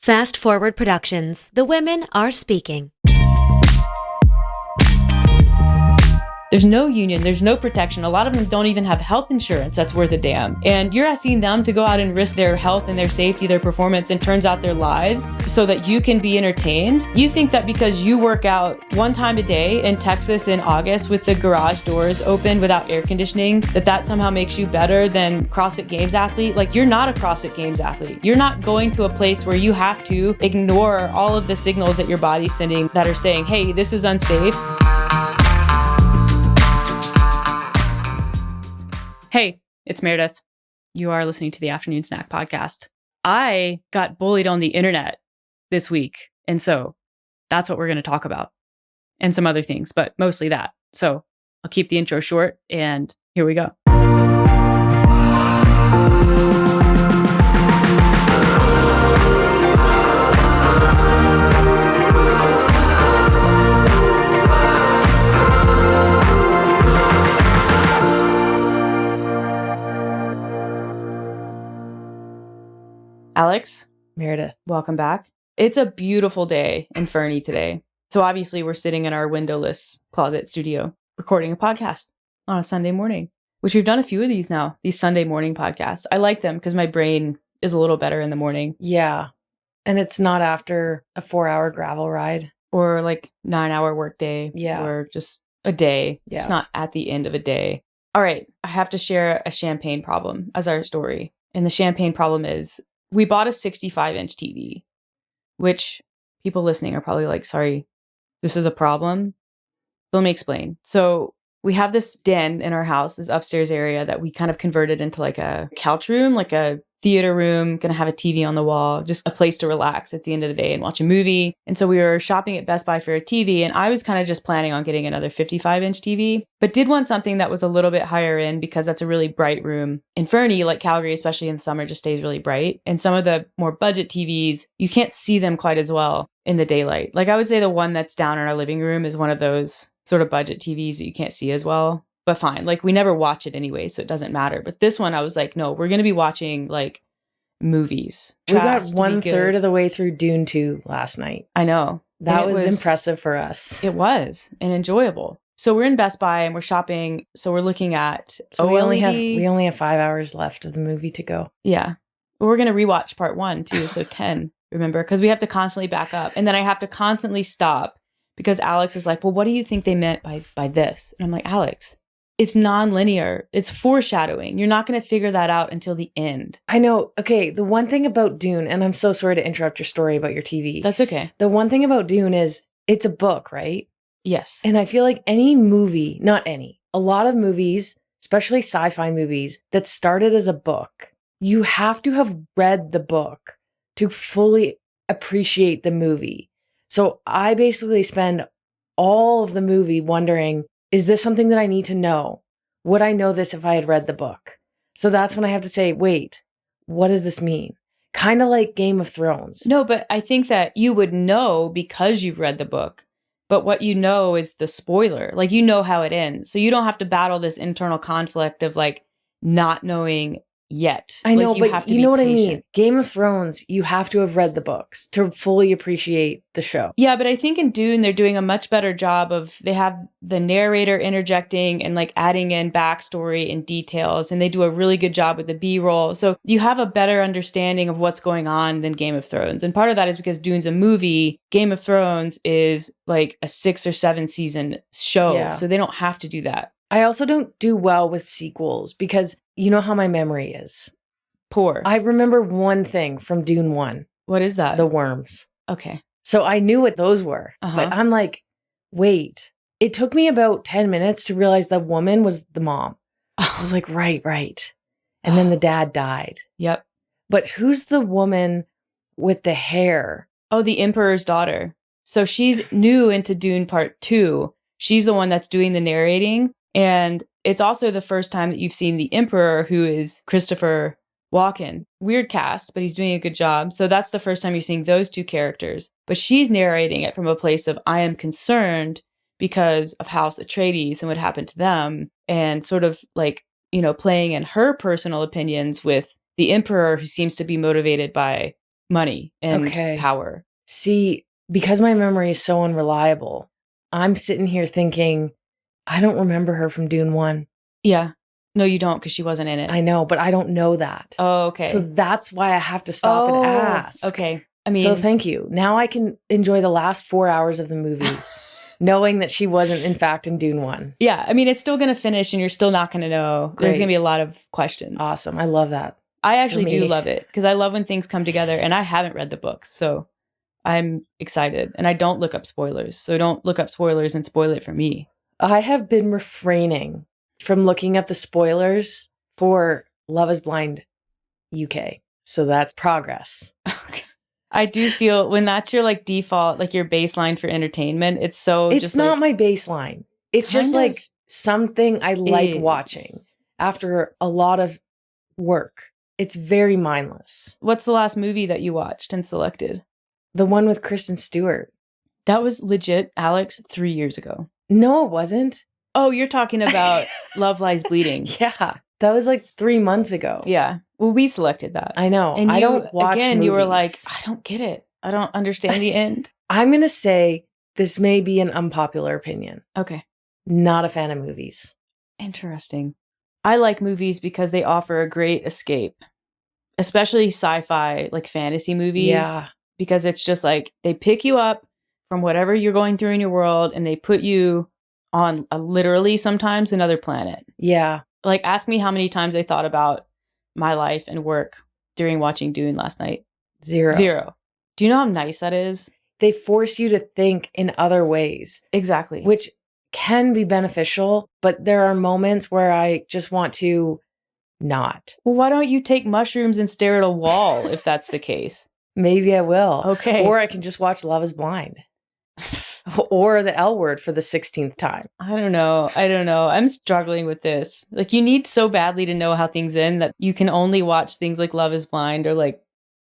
Fast Forward Productions. The women are speaking. There's no union, there's no protection. A lot of them don't even have health insurance that's worth a damn. And you're asking them to go out and risk their health and their safety, their performance, and turns out their lives so that you can be entertained. You think that because you work out one time a day in Texas in August with the garage doors open without air conditioning, that somehow makes you better than CrossFit Games athlete? Like, you're not a CrossFit Games athlete. You're not going to a place where you have to ignore all of the signals that your body's sending that are saying, hey, this is unsafe. Hey, it's Meredith. You are listening to the Afternoon Snack Podcast. I got bullied on the internet this week, and so that's what we're going to talk about. And some other things, but mostly that. So I'll keep the intro short, and here we go. Alex, Meredith, welcome back. It's a beautiful day in Fernie today. So obviously we're sitting in our windowless closet studio recording a podcast on a Sunday morning, which we've done a few of these now, these Sunday morning podcasts. I like them because my brain is a little better in the morning. Yeah. And it's not after a 4-hour gravel ride. Or like 9-hour workday. Yeah. Or just a day. Yeah. It's not at the end of a day. All right. I have to share a champagne problem as our story. And the champagne problem is we bought a 65-inch TV, which people listening are probably like, sorry, this is a problem. Let me explain. So we have this den in our house, this upstairs area that we kind of converted into like a couch room, like a theater room, gonna have a TV on the wall, just a place to relax at the end of the day and watch a movie. And so we were shopping at Best Buy for a TV, and I was kind of just planning on getting another 55-inch TV, but did want something that was a little bit higher end because that's a really bright room. In Fernie, like Calgary, especially in summer, just stays really bright. And some of the more budget TVs, you can't see them quite as well in the daylight. Like I would say the one that's down in our living room is one of those sort of budget TVs that you can't see as well. But fine, like we never watch it anyway, so it doesn't matter. But this one, I was like, no, we're going to be watching like movies. We got 1/3 of the way through Dune 2 last night. I know. That was impressive for us. It was, and enjoyable. So we're in Best Buy and we're shopping. So we're looking at we only have 5 hours left of the movie to go. Yeah. But we're going to rewatch part 1 too. So 10, remember? Because we have to constantly back up. And then I have to constantly stop because Alex is like, well, what do you think they meant by this? And I'm like, Alex, it's non-linear. It's foreshadowing. You're not going to figure that out until the end. I know. Okay. The one thing about Dune, and I'm so sorry to interrupt your story about your TV. That's okay. The one thing about Dune is it's a book, right? Yes. And I feel like any movie, a lot of movies, especially sci-fi movies that started as a book, you have to have read the book to fully appreciate the movie. So I basically spend all of the movie wondering, is this something that I need to know? Would I know this if I had read the book? So that's when I have to say, wait, what does this mean? Kind of like Game of Thrones. No, but I think that you would know because you've read the book. But what you know is the spoiler. Like, you know how it ends. So you don't have to battle this internal conflict of like not knowing yet. I know, like, but you know what I mean? Game of Thrones, you have to have read the books to fully appreciate the show. Yeah, but I think in Dune, they're doing a much better job of, they have the narrator interjecting and like adding in backstory and details, and they do a really good job with the B-roll. So you have a better understanding of what's going on than Game of Thrones. And part of that is because Dune's a movie. Game of Thrones is like a 6 or 7 season show. Yeah. So they don't have to do that. I also don't do well with sequels because you know how my memory is. Poor. I remember one thing from Dune 1. What is that? The worms. Okay. So I knew what those were. But I'm like, wait. It took me about 10 minutes to realize that woman was the mom. I was like, right. And then the dad died. Yep. But who's the woman with the hair? Oh, the Emperor's daughter. So she's new into Dune Part 2. She's the one that's doing the narrating. And it's also the first time that you've seen the Emperor, who is Christopher Walken. Weird cast, but he's doing a good job. So that's the first time you're seeing those two characters. But she's narrating it from a place of, I am concerned because of House Atreides and what happened to them. And sort of like, playing in her personal opinions with the Emperor, who seems to be motivated by money and Okay. power. See, because my memory is so unreliable, I'm sitting here thinking, I don't remember her from Dune 1. Yeah. No, you don't, because she wasn't in it. I know, but I don't know that. Oh, okay. So that's why I have to stop and ask. Okay. I mean, so thank you. Now I can enjoy the last 4 hours of the movie, knowing that she wasn't, in fact, in Dune 1. yeah. I mean, it's still going to finish and you're still not going to know. There's Great. going to be a lot of questions. Awesome. I love that. I actually For do me. love it because I love when things come together, and I haven't read the books. So I'm excited, and I don't look up spoilers. So don't look up spoilers and spoil it for me. I have been refraining from looking up the spoilers for Love is Blind UK. So that's progress. Okay. I do feel when that's your like default, like your baseline for entertainment, it's so It's just not like, my baseline. It's just kind of like something I like is. watching after a lot of work. It's very mindless. What's the last movie that you watched and selected? The one with Kristen Stewart. That was legit, Alex, 3 years ago. No, it wasn't. Oh, you're talking about Love Lies Bleeding. Yeah, that was like 3 months ago. Yeah. Well, we selected that. I know. And I don't watch again, movies. you were like, I don't get it. I don't understand the end. I'm going to say this may be an unpopular opinion. Okay. Not a fan of movies. Interesting. I like movies because they offer a great escape, especially sci-fi, like fantasy movies. Yeah. Because it's just like they pick you up from whatever you're going through in your world and they put you on literally sometimes another planet. Yeah. Like, ask me how many times I thought about my life and work during watching Dune last night. Zero. Do you know how nice that is? They force you to think in other ways, Exactly. which can be beneficial, but there are moments where I just want to not. Well, why don't you take mushrooms and stare at a wall if that's the case? Maybe I will. Okay. Or I can just watch Love is Blind. Or the L Word for the 16th time. I don't know. I'm struggling with this. Like, you need so badly to know how things end that you can only watch things like Love is Blind or like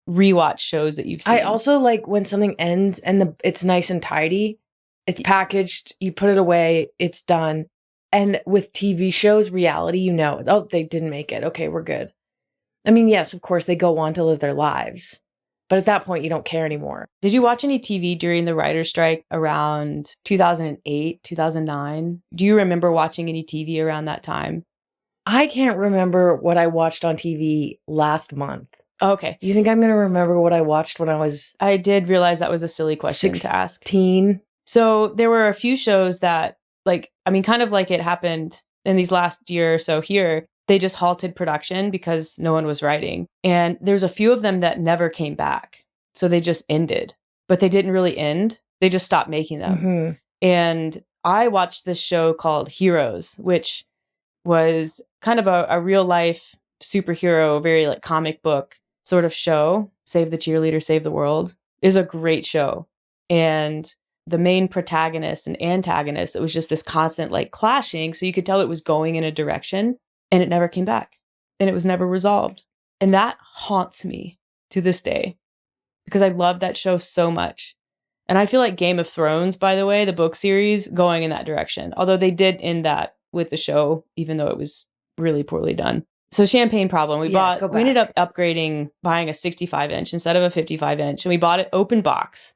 rewatch shows that you've seen. I also like when something ends and it's nice and tidy. It's packaged, you put it away, it's done. And with TV shows, reality, oh, they didn't make it. Okay, we're good. I mean, yes, of course, they go on to live their lives. But at that point, you don't care anymore. Did you watch any TV during the writer's strike around 2008, 2009? Do you remember watching any TV around that time? I can't remember what I watched on TV last month. Okay. You think I'm going to remember what I watched when I was I did realize that was a silly question to ask. 16? So there were a few shows that, like, I mean, kind of like it happened in these last year or so here, they just halted production because no one was writing. And there's a few of them that never came back. So they just ended, but they didn't really end. They just stopped making them. Mm-hmm. And I watched this show called Heroes, which was kind of a real life superhero, very like comic book sort of show. Save the cheerleader, save the world is a great show. And the main protagonist and antagonist, it was just this constant like clashing. So you could tell it was going in a direction and it never came back and it was never resolved. And that haunts me to this day because I love that show so much. And I feel like Game of Thrones, by the way, the book series, going in that direction. Although they did end that with the show, even though it was really poorly done. So Champagne Problem, we ended up buying a 65-inch instead of a 55-inch. And we bought it open box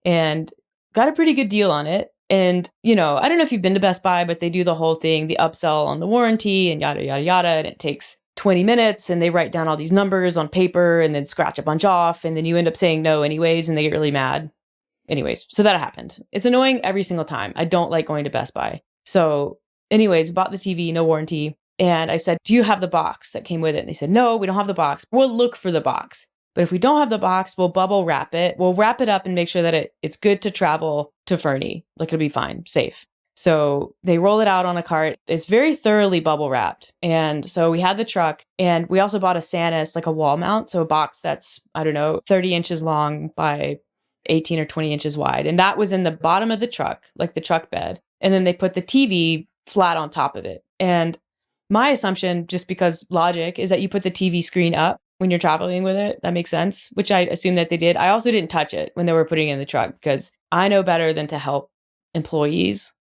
and got a pretty good deal on it. And, I don't know if you've been to Best Buy, but they do the whole thing, the upsell on the warranty and yada, yada, yada. And it takes 20 minutes and they write down all these numbers on paper and then scratch a bunch off. And then you end up saying no anyways, and they get really mad. Anyways, so that happened. It's annoying every single time. I don't like going to Best Buy. So anyways, bought the TV, no warranty. And I said, do you have the box that came with it? And they said, no, we don't have the box. We'll look for the box. But if we don't have the box, we'll bubble wrap it. We'll wrap it up and make sure that it's good to travel to Fernie. Like, it'll be fine, safe. So they roll it out on a cart. It's very thoroughly bubble wrapped. And so we had the truck and we also bought a Sanus, like a wall mount. So a box that's, 30 inches long by 18 or 20 inches wide. And that was in the bottom of the truck, like the truck bed. And then they put the TV flat on top of it. And my assumption, just because logic, is that you put the TV screen up when you're traveling with it. That makes sense, which I assume that they did. I also didn't touch it when they were putting it in the truck because I know better than to help employees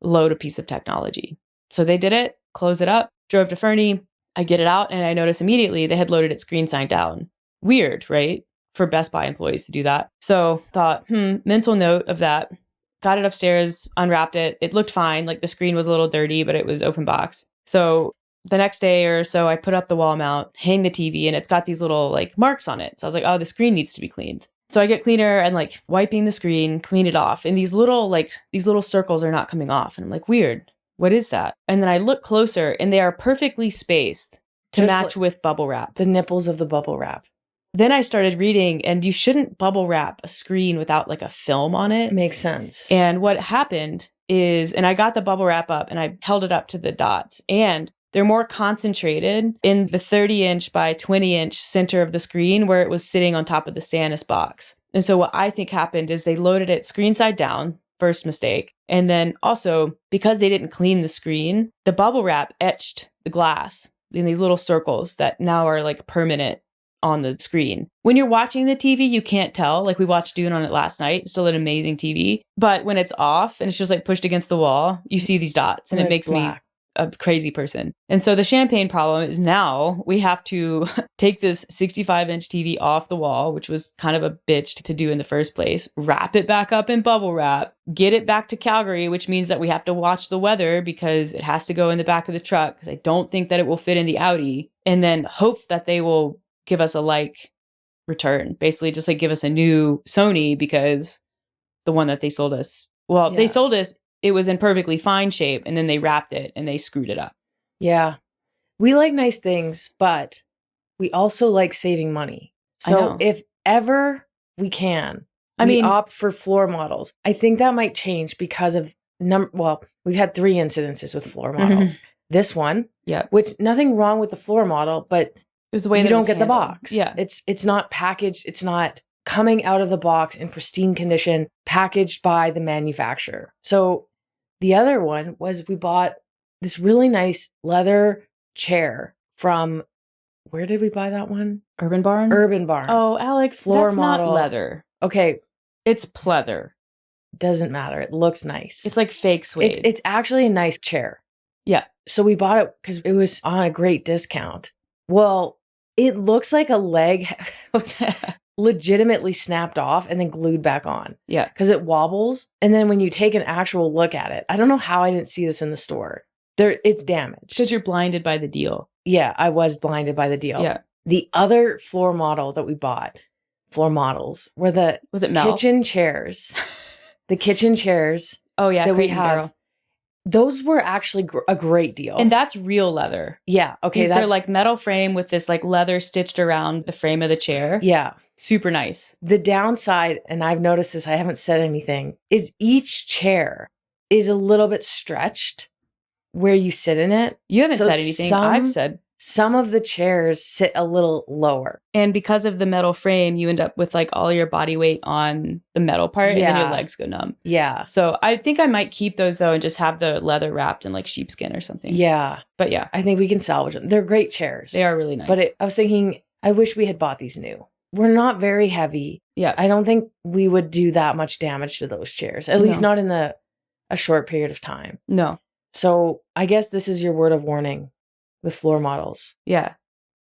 load a piece of technology. So they did it, close it up, drove to Fernie. I get it out and I notice immediately they had loaded it screen signed down. Weird, right? for Best Buy employees to do that. So thought, mental note of that. Got it upstairs, unwrapped it. It looked fine. Like the screen was a little dirty, but it was open box. So the next day or so, I put up the wall mount, hang the TV, and it's got these little like marks on it. So I was like, oh, the screen needs to be cleaned. So I get cleaner and like wiping the screen, clean it off. And these little circles are not coming off. And I'm like, weird. What is that? And then I look closer and they are perfectly spaced to match with bubble wrap. The nipples of the bubble wrap. Then I started reading, and you shouldn't bubble wrap a screen without like a film on it. Makes sense. And what happened is, and I got the bubble wrap up and I held it up to the dots, and they're more concentrated in the 30-inch by 20-inch center of the screen where it was sitting on top of the Sanus box. And so what I think happened is they loaded it screen side down, first mistake. And then also, because they didn't clean the screen, the bubble wrap etched the glass in these little circles that now are like permanent on the screen. When you're watching the TV, you can't tell. Like we watched Dune on it last night. It's still an amazing TV. But when it's off and it's just like pushed against the wall, you see these dots and it makes me a crazy person. And so the champagne problem is now we have to take this 65-inch TV off the wall, which was kind of a bitch to do in the first place, wrap it back up in bubble wrap, get it back to Calgary, which means that we have to watch the weather because it has to go in the back of the truck because I don't think that it will fit in the Audi, and then hope that they will give us a like return, basically just like give us a new Sony because the one that they sold us, they sold us, it was in perfectly fine shape, and then they wrapped it and they screwed it up. Yeah. We like nice things, but we also like saving money. So if ever we can, we opt for floor models. I think that might change because of we've had 3 incidences with floor models. This one, which nothing wrong with the floor model, but it was the way you that don't get handled. the box. Yeah. It's not packaged. It's not coming out of the box in pristine condition, packaged by the manufacturer. So the other one was we bought this really nice leather chair from, where did we buy that one? Urban Barn? Urban Barn. Oh, Alex, floor that's model. not leather. Okay. It's pleather. Doesn't matter. It looks nice. It's like fake suede. It's actually a nice chair. Yeah. So we bought it because it was on a great discount. Well, it looks like a leg was legitimately snapped off and then glued back on. Yeah. Because it wobbles. And then when you take an actual look at it, I don't know how I didn't see this in the store. It's damaged. Because you're blinded by the deal. Yeah, I was blinded by the deal. Yeah. The other floor model that we bought, floor models, were was it Mel? Kitchen chairs. The kitchen chairs. Oh, yeah. That we have. Barrel. Those were actually a great deal. And that's real leather. Yeah. Okay. They're like metal frame with this like leather stitched around the frame of the chair. Yeah. Super nice. The downside, and I've noticed this, I haven't said anything, is each chair is a little bit stretched where you sit in it. You haven't said anything. I've said. Some of the chairs sit a little lower. And because of the metal frame, you end up with like all your body weight on the metal part and then your legs go numb. Yeah. So I think I might keep those though and just have the leather wrapped in like sheepskin or something. Yeah. But yeah. I think we can salvage them. They're great chairs. They are really nice. But I was thinking, I wish we had bought these new. We're not very heavy. Yeah. I don't think we would do that much damage to those chairs, at least not in a short period of time. No. So I guess this is your word of warning with floor models. Yeah.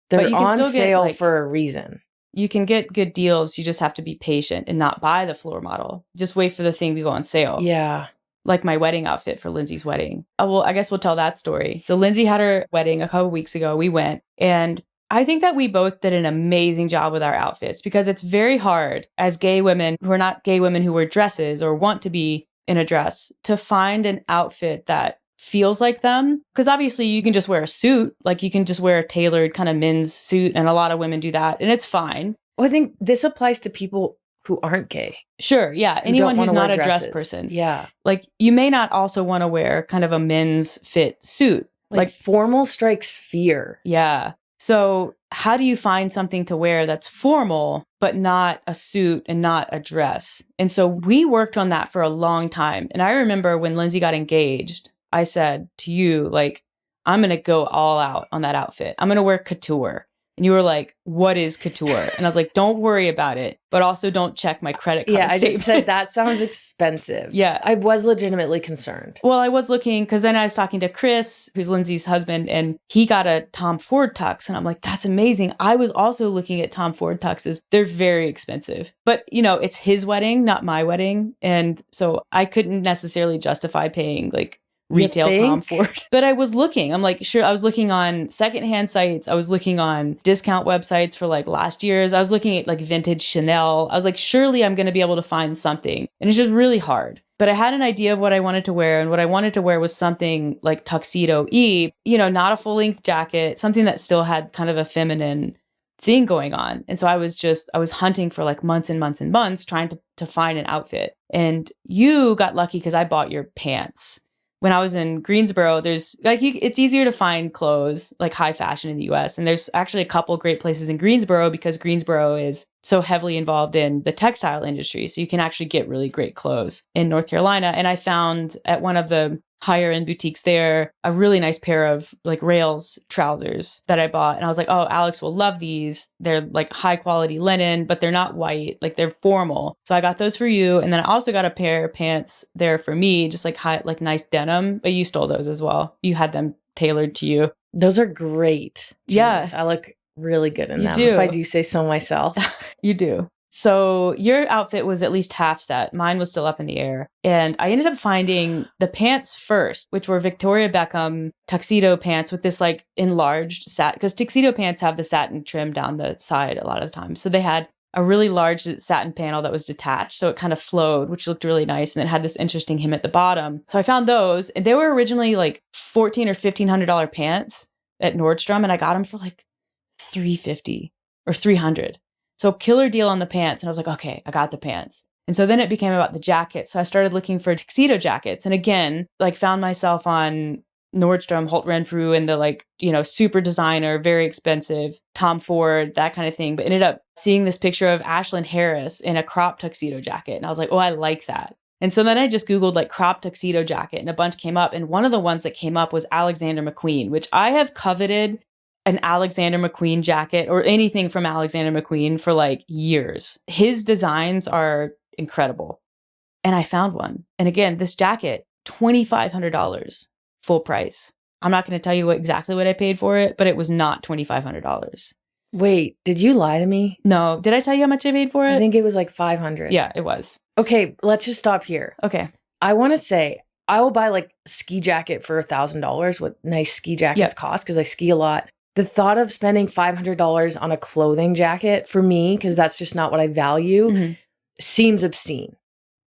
They're on sale for a reason. You can get good deals. You just have to be patient and not buy the floor model. Just wait for the thing to go on sale. Yeah. Like my wedding outfit for Lindsay's wedding. Well, I guess we'll tell that story. So Lindsay had her wedding a couple weeks ago. We went, and I think that we both did an amazing job with our outfits because it's very hard as gay women who are not gay women who wear dresses or want to be in a dress to find an outfit that feels like them. Because obviously you can just wear a suit, like you can just wear a tailored kind of men's suit, and a lot of women do that, and it's fine. Well, I think this applies to people who aren't gay. Sure, yeah. Anyone who's not a dress person. Yeah. Like you may not also want to wear kind of a men's fit suit. Like formal strikes fear. Yeah. So how do you find something to wear that's formal, but not a suit and not a dress? And so we worked on that for a long time. And I remember when Lindsay got engaged, I said to you, like, I'm going to go all out on that outfit. I'm going to wear couture. And you were like, what is couture? And I was like, don't worry about it, but also don't check my credit card I statement. just said that sounds expensive. Yeah. I was legitimately concerned. Well, I was looking because then I was talking to Chris, who's Lindsay's husband, and he got a Tom Ford tux. And I'm like, that's amazing. I was also looking at Tom Ford tuxes. They're very expensive. But, it's his wedding, not my wedding. And so I couldn't necessarily justify paying like retail Tom Ford. But I was looking. I'm like, sure. I was looking on secondhand sites. I was looking on discount websites for like last year's. I was looking at like vintage Chanel. I was like, surely I'm going to be able to find something. And it's just really hard. But I had an idea of what I wanted to wear. And what I wanted to wear was something like tuxedo-y, not a full-length jacket, something that still had kind of a feminine thing going on. And so I was hunting for like months and months and months trying to find an outfit. And you got lucky because I bought your pants. When I was in Greensboro, there's it's easier to find clothes, like high fashion in the US. And there's actually a couple great places in Greensboro because Greensboro is so heavily involved in the textile industry. So you can actually get really great clothes in North Carolina. And I found at one of the higher end boutiques there a really nice pair of like Rails trousers that I bought. And I was like, oh, Alex will love these. They're like high quality linen, but they're not white, like they're formal. So I got those for you. And then I also got a pair of pants there for me, just like nice denim, but you stole those as well. You had them tailored to you. Those are great. Jeans. Yeah. I look really good in them. Do. If I do say so myself. You do. So your outfit was at least half set. Mine was still up in the air. And I ended up finding the pants first, which were Victoria Beckham tuxedo pants with this like enlarged satin, because tuxedo pants have the satin trim down the side a lot of the time. So they had a really large satin panel that was detached. So it kind of flowed, which looked really nice. And it had this interesting hem at the bottom. So I found those, and they were originally like $1,400 or $1,500 pants at Nordstrom. And I got them for like $350 or $300. So killer deal on the pants. And I was like, okay, I got the pants. And so then it became about the jacket. So I started looking for tuxedo jackets. And again, like found myself on Nordstrom, Holt Renfrew, and the like, super designer, very expensive, Tom Ford, that kind of thing. But ended up seeing this picture of Ashlyn Harris in a crop tuxedo jacket. And I was like, oh, I like that. And so then I just Googled like crop tuxedo jacket and a bunch came up. And one of the ones that came up was Alexander McQueen, which I have coveted an Alexander McQueen jacket or anything from Alexander McQueen for like years. His designs are incredible. And I found one. And again, this jacket, $2,500 full price. I'm not going to tell you exactly what I paid for it, but it was not $2,500. Wait, did you lie to me? No. Did I tell you how much I paid for it? I think it was like $500. Yeah, it was. Okay, let's just stop here. Okay. I want to say I will buy like a ski jacket for $1,000, what nice ski jackets cost, because I ski a lot. The thought of spending $500 on a clothing jacket for me, because that's just not what I value, seems obscene.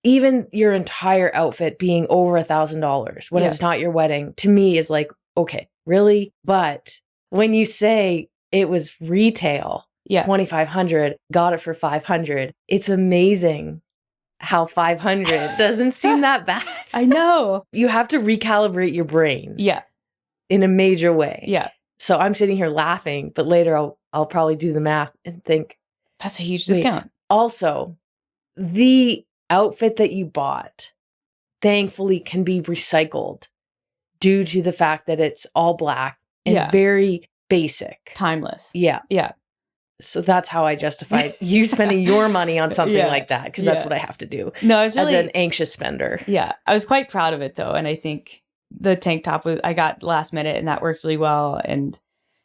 Even your entire outfit being over $1,000 when it's not your wedding, to me is like, okay, really? But when you say it was retail, $2,500, got it for $500, it's amazing how $500 doesn't seem that bad. I know. You have to recalibrate your brain. Yeah. In a major way. Yeah. So I'm sitting here laughing, but later I'll probably do the math and think, that's a huge discount. Also, the outfit that you bought, thankfully, can be recycled due to the fact that it's all black and very basic. Timeless. Yeah. Yeah. So that's how I justified you spending your money on something like that, because that's what I have to do as an anxious spender. Yeah. I was quite proud of it, though. And I think the tank top I got last minute, and that worked really well. And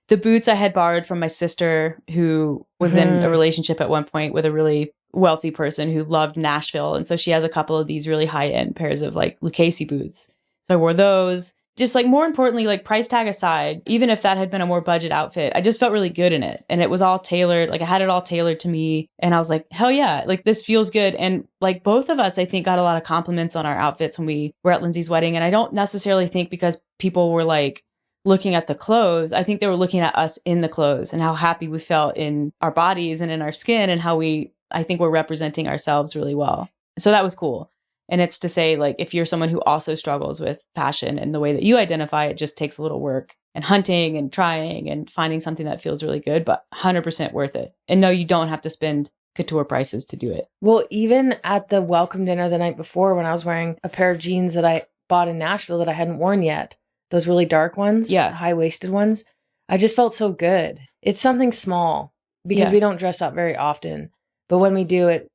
the boots I had borrowed from my sister, who was in a relationship at one point with a really wealthy person who loved Nashville. And so she has a couple of these really high end pairs of like Lucchese boots. So I wore those. Just like more importantly, like price tag aside, even if that had been a more budget outfit, I just felt really good in it. And it was all tailored. Like I had it all tailored to me. And I was like, hell yeah, like this feels good. And like both of us, I think, got a lot of compliments on our outfits when we were at Lindsay's wedding. And I don't necessarily think because people were like looking at the clothes. I think they were looking at us in the clothes and how happy we felt in our bodies and in our skin, and how I think we're representing ourselves really well. So that was cool. And it's to say, like, if you're someone who also struggles with fashion and the way that you identify, it just takes a little work and hunting and trying and finding something that feels really good, but 100% worth it. And no, you don't have to spend couture prices to do it. Well, even at the welcome dinner the night before, when I was wearing a pair of jeans that I bought in Nashville that I hadn't worn yet, those really dark ones, high-waisted ones, I just felt so good. It's something small because we don't dress up very often. But when we do it,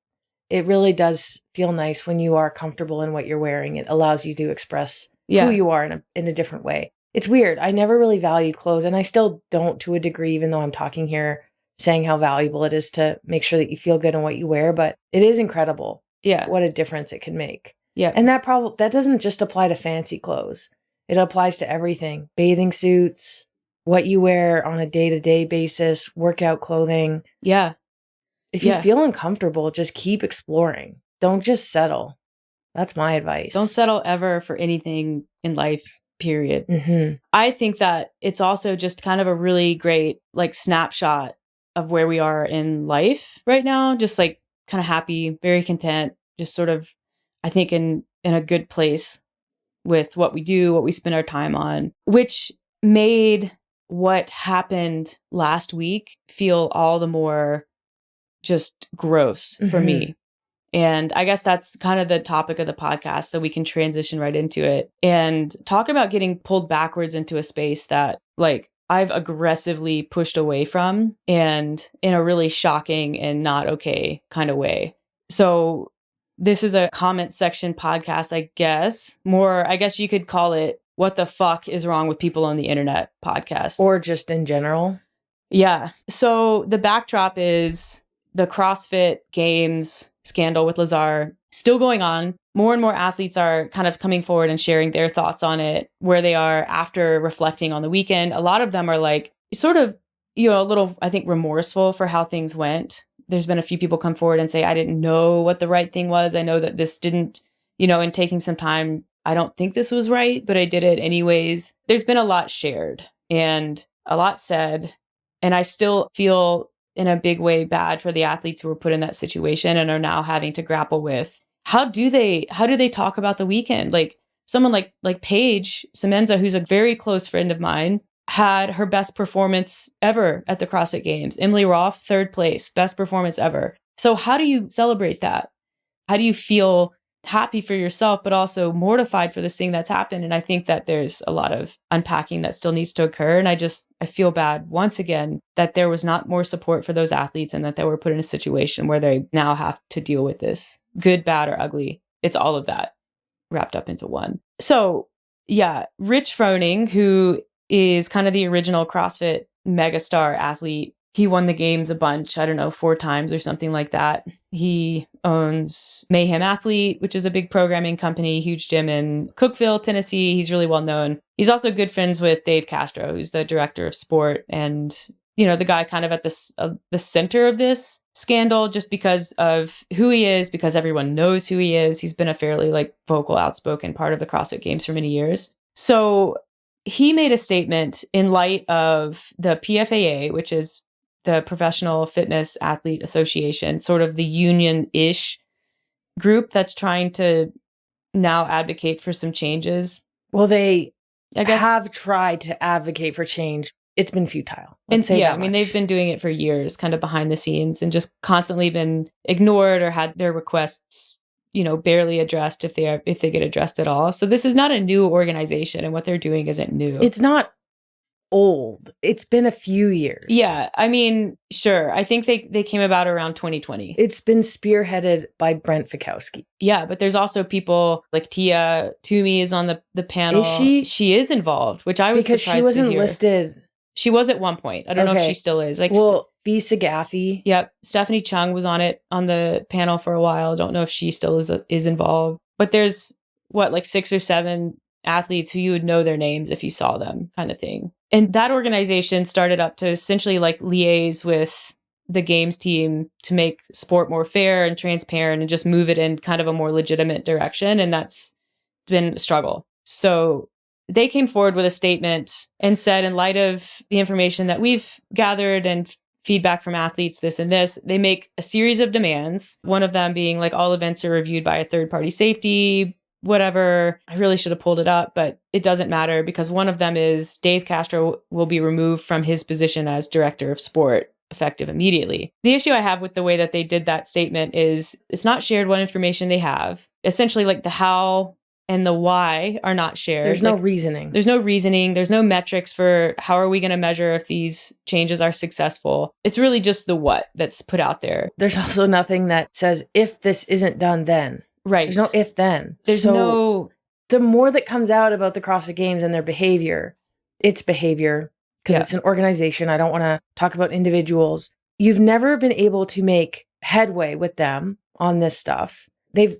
it really does feel nice when you are comfortable in what you're wearing. It allows you to express who you are in a different way. It's weird. I never really valued clothes, and I still don't to a degree, even though I'm talking here saying how valuable it is to make sure that you feel good in what you wear. But it is incredible what a difference it can make. Yeah. And that doesn't just apply to fancy clothes. It applies to everything. Bathing suits, what you wear on a day-to-day basis, workout clothing. Yeah. If you feel uncomfortable, just keep exploring. Don't just settle. That's my advice. Don't settle ever for anything in life, period. Mm-hmm. I think that it's also just kind of a really great like snapshot of where we are in life right now. Just like kind of happy, very content, just sort of, I think in a good place with what we do, what we spend our time on, which made what happened last week feel all the more just gross for me. And I guess that's kind of the topic of the podcast, so we can transition right into it and talk about getting pulled backwards into a space that like I've aggressively pushed away from, and in a really shocking and not okay kind of way. So this is a comment section podcast, I guess. More, I guess you could call it "What the fuck is wrong with people on the internet" podcast. Or just in general. Yeah. So the backdrop is the CrossFit Games scandal with Lazar still going on. More and more athletes are kind of coming forward and sharing their thoughts on it, where they are after reflecting on the weekend. A lot of them are like sort of, a little, I think, remorseful for how things went. There's been a few people come forward and say, I didn't know what the right thing was. I know that this didn't, in taking some time, I don't think this was right, but I did it anyways. There's been a lot shared and a lot said. And I still feel in a big way bad for the athletes who were put in that situation and are now having to grapple with how do they talk about the weekend? Like someone like Paige Semenza, who's a very close friend of mine, had her best performance ever at the CrossFit Games. Emily Roth, 3rd place, best performance ever. So how do you celebrate that? How do you feel happy for yourself, but also mortified for this thing that's happened? And I think that there's a lot of unpacking that still needs to occur. And I feel bad once again that there was not more support for those athletes and that they were put in a situation where they now have to deal with this, good, bad, or ugly. It's all of that wrapped up into one. So yeah, Rich Froning, who is kind of the original CrossFit megastar athlete, he won the games a bunch, 4 times or something like that. He owns Mayhem Athlete, which is a big programming company, huge gym in Cookeville, Tennessee. He's really well known. He's also good friends with Dave Castro, who's the director of sport and, the guy kind of at the center of this scandal just because of who he is, because everyone knows who he is. He's been a fairly vocal, outspoken part of the CrossFit Games for many years. So he made a statement in light of the PFAA, which is the Professional Fitness Athlete Association, sort of the union-ish group that's trying to now advocate for some changes. Well, they have tried to advocate for change. It's been futile. They've been doing it for years, kind of behind the scenes, and just constantly been ignored or had their requests, barely addressed if they get addressed at all. So this is not a new organization, and what they're doing isn't new. It's not old. It's been a few years. Yeah. Sure. I think they came about around 2020. It's been spearheaded by Brent Fikowski. Yeah, but there's also people like Tia Toomey is on the panel. Is she? She is involved, which I was because surprised she wasn't to hear. Listed. She was at one point. I don't know if she still is. Visa Gaffey. Yep. Stephanie Chung was on the panel for a while. I don't know if she still is involved. But there's 6 or 7 athletes who you would know their names if you saw them, kind of thing. And that organization started up to essentially liaise with the games team to make sport more fair and transparent and just move it in kind of a more legitimate direction. And that's been a struggle. So they came forward with a statement and said, in light of the information that we've gathered and feedback from athletes, this and this, they make a series of demands. One of them being all events are reviewed by a third-party safety, whatever. I really should have pulled it up, but it doesn't matter because one of them is Dave Castro will be removed from his position as director of sport effective immediately. The issue I have with the way that they did that statement is it's not shared what information they have. Essentially the how and the why are not shared. There's no reasoning. There's no reasoning. There's no metrics for how are we going to measure if these changes are successful. It's really just the what that's put out there. There's also nothing that says, if this isn't done, then. Right. There's no if then. There's no... The more that comes out about the CrossFit Games and their behavior, its behavior, because it's an organization. I don't want to talk about individuals. You've never been able to make headway with them on this stuff. They've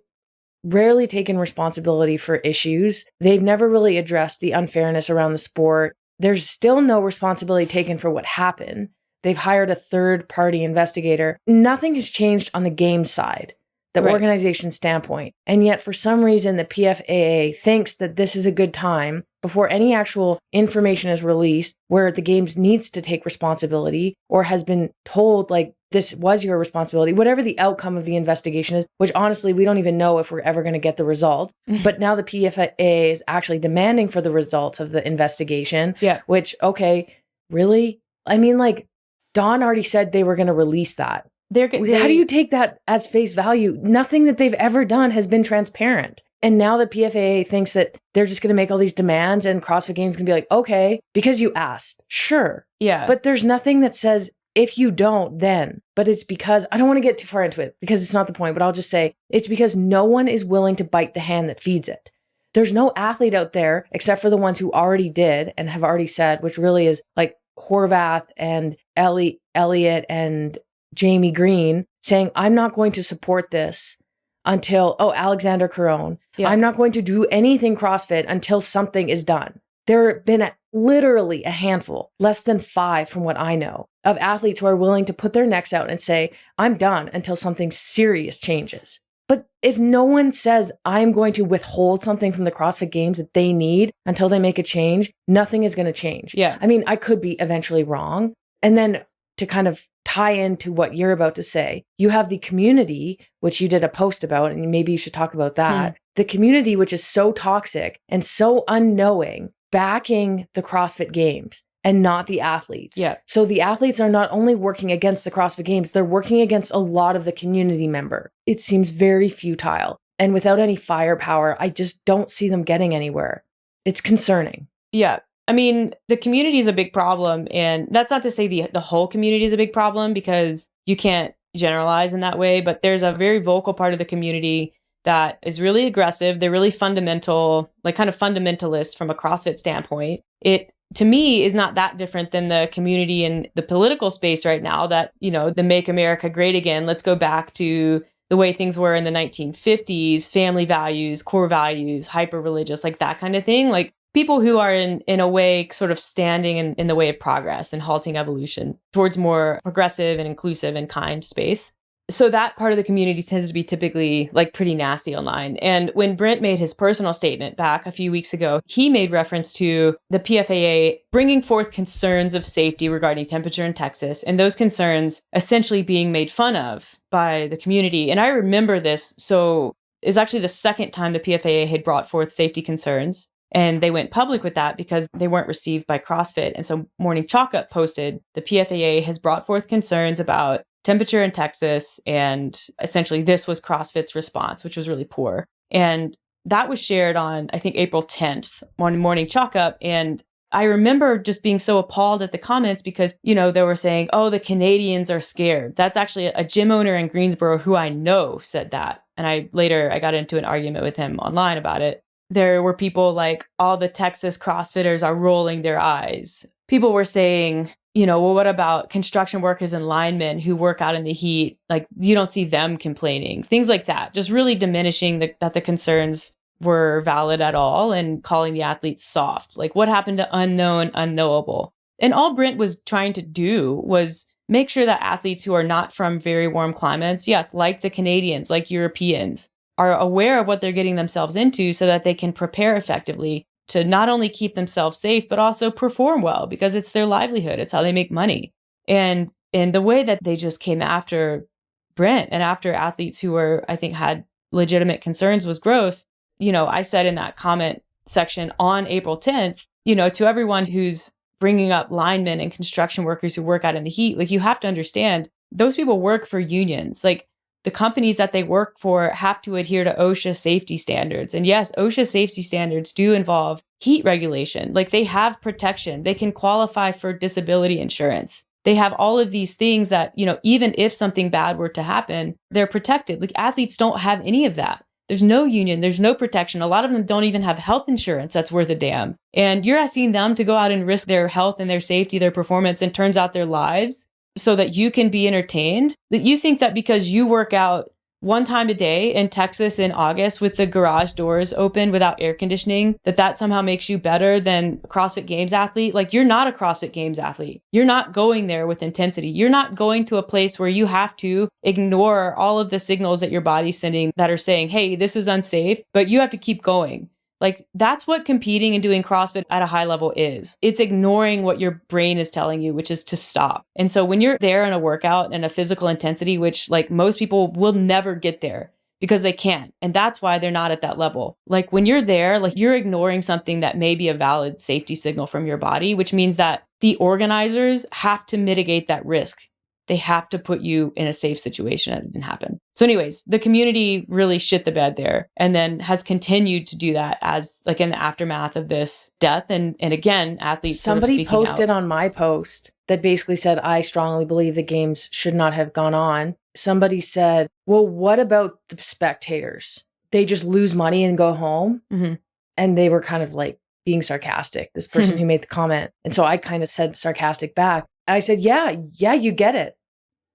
rarely taken responsibility for issues. They've never really addressed the unfairness around the sport. There's still no responsibility taken for what happened. They've hired a third-party investigator. Nothing has changed on the game side, the organization standpoint. And yet, for some reason, the PFAA thinks that this is a good time before any actual information is released where the games needs to take responsibility or has been told, like, this was your responsibility, whatever the outcome of the investigation is, which honestly, we don't even know if we're ever going to get the results. But now the PFAA is actually demanding for the results of the investigation, which, okay, really? I mean, like, Dawn already said they were going to release that. How do you take that as face value? Nothing that they've ever done has been transparent. And now the PFAA thinks that they're just going to make all these demands and CrossFit Games can be like, okay, because you asked. Sure. Yeah. But there's nothing that says, if you don't, then. But it's because, I don't want to get too far into it because it's not the point, but I'll just say it's because no one is willing to bite the hand that feeds it. There's no athlete out there except for the ones who already did and have already said, which really is like Horvath and Elliot and Jamie Green saying, I'm not going to support this until, Alexander Caron. Yeah. I'm not going to do anything CrossFit until something is done. There have been literally a handful, less than 5 from what I know, of athletes who are willing to put their necks out and say, I'm done until something serious changes. But if no one says, I'm going to withhold something from the CrossFit Games that they need until they make a change, nothing is going to change. Yeah. I mean, I could be eventually wrong. And then to kind of tie into what you're about to say, you have the community, which you did a post about, and maybe you should talk about that. The community, which is so toxic and so unknowing, backing the CrossFit Games and not the athletes. Yeah. So the athletes are not only working against the CrossFit Games, they're working against a lot of the community member. It seems very futile. And without any firepower, I just don't see them getting anywhere. It's concerning. Yeah. I mean, the community is a big problem. And that's not to say the whole community is a big problem because you can't generalize in that way. But there's a very vocal part of the community that is really aggressive. They're really fundamental, like kind of fundamentalist from a CrossFit standpoint. It, to me, is not that different than the community in the political space right now that, you know, the Make America Great Again. Let's go back to the way things were in the 1950s, family values, core values, hyper-religious, like that kind of thing. Like people who are in a way sort of standing in the way of progress and halting evolution towards more progressive and inclusive and kind space. So that part of the community tends to be typically like pretty nasty online. And when Brent made his personal statement back a few weeks ago, he made reference to the PFAA bringing forth concerns of safety regarding temperature in Texas, and those concerns essentially being made fun of by the community. And I remember this. So it was actually the second time the PFAA had brought forth safety concerns. And they went public with that because they weren't received by CrossFit. And so Morning Chalk Up posted, the PFAA has brought forth concerns about temperature in Texas. And essentially this was CrossFit's response, which was really poor. And that was shared on, I think, April 10th on Morning Chalk Up. And I remember just being so appalled at the comments because, you know, they were saying, oh, the Canadians are scared. That's actually a gym owner in Greensboro who I know said that. And I got into an argument with him online about it. There were people like, all the Texas CrossFitters are rolling their eyes. People were saying, you know, well, what about construction workers and linemen who work out in the heat? Like, you don't see them complaining. Things like that. Just really diminishing that the concerns were valid at all and calling the athletes soft. Like, what happened to unknown, unknowable? And all Brent was trying to do was make sure that athletes who are not from very warm climates, yes, like the Canadians, like Europeans, are aware of what they're getting themselves into so that they can prepare effectively to not only keep themselves safe, but also perform well because it's their livelihood. It's how they make money. And the way that they just came after Brent and after athletes who were, I think, had legitimate concerns was gross. You know, I said in that comment section on April 10th, you know, to everyone who's bringing up linemen and construction workers who work out in the heat, like, you have to understand those people work for unions. Like, the companies that they work for have to adhere to OSHA safety standards. And yes, OSHA safety standards do involve heat regulation. Like they have protection. They can qualify for disability insurance. They have all of these things that, even if something bad were to happen, they're protected. Like athletes don't have any of that. There's no union. There's no protection. A lot of them don't even have health insurance that's worth a damn. And you're asking them to go out and risk their health and their safety, their performance, and turns out their lives so that you can be entertained. That you think that because you work out one time a day in Texas in August with the garage doors open without air conditioning, that somehow makes you better than a CrossFit Games athlete. Like you're not a CrossFit Games athlete. You're not going there with intensity. You're not going to a place where you have to ignore all of the signals that your body's sending that are saying, hey, this is unsafe, but you have to keep going. Like that's what competing and doing CrossFit at a high level is. It's ignoring what your brain is telling you, which is to stop. And so when you're there in a workout and a physical intensity, which like most people will never get there because they can't. And that's why they're not at that level. Like when you're there, like you're ignoring something that may be a valid safety signal from your body, which means that the organizers have to mitigate that risk. They have to put you in a safe situation and it didn't happen. So anyways, the community really shit the bed there and then has continued to do that as like in the aftermath of this death. And again, athletes Somebody posted out. On my post that basically said, I strongly believe the games should not have gone on. Somebody said, well, what about the spectators? They just lose money and go home. Mm-hmm. And they were kind of like being sarcastic, this person who made the comment. And so I kind of said sarcastic back. I said, yeah, you get it.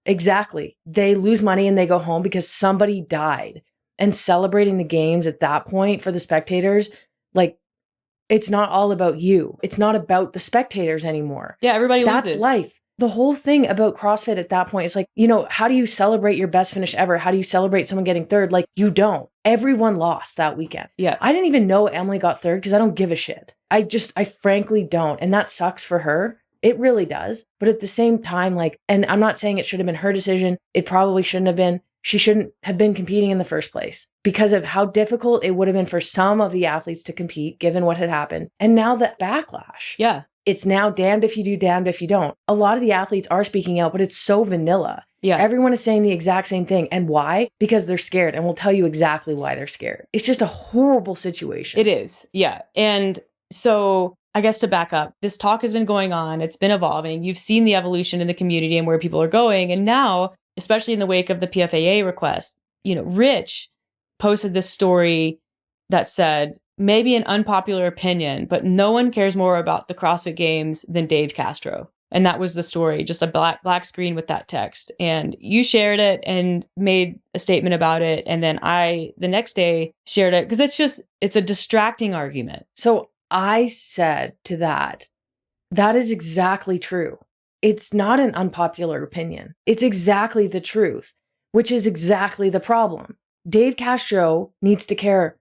Exactly. They lose money and they go home because somebody died. And celebrating the games at that point for the spectators, like, it's not all about you. It's not about the spectators anymore. Yeah, everybody That's loses. life. The whole thing about CrossFit at that point is like, how do you celebrate your best finish ever? How do you celebrate someone getting third? Like, you don't. Everyone lost that weekend. Yeah. I didn't even know Emily got third because I don't give a shit. I frankly don't. And that sucks for her. It really does. But at the same time, like, and I'm not saying it should have been her decision. It probably shouldn't have been. She shouldn't have been competing in the first place because of how difficult it would have been for some of the athletes to compete given what had happened. And now that backlash. Yeah. It's now damned if you do, damned if you don't. A lot of the athletes are speaking out, but it's so vanilla. Yeah. Everyone is saying the exact same thing. And why? Because they're scared. And we'll tell you exactly why they're scared. It's just a horrible situation. It is. Yeah. And so I guess to back up, this talk has been going on. It's been evolving. You've seen the evolution in the community and where people are going. And now, especially in the wake of the PFAA request, Rich posted this story that said, maybe an unpopular opinion, but no one cares more about the CrossFit Games than Dave Castro. And that was the story, just a black screen with that text. And you shared it and made a statement about it. And then I, the next day, shared it because it's a distracting argument. So I said to that is exactly true. It's not an unpopular opinion. It's exactly the truth, which is exactly the problem. Dave Castro needs to care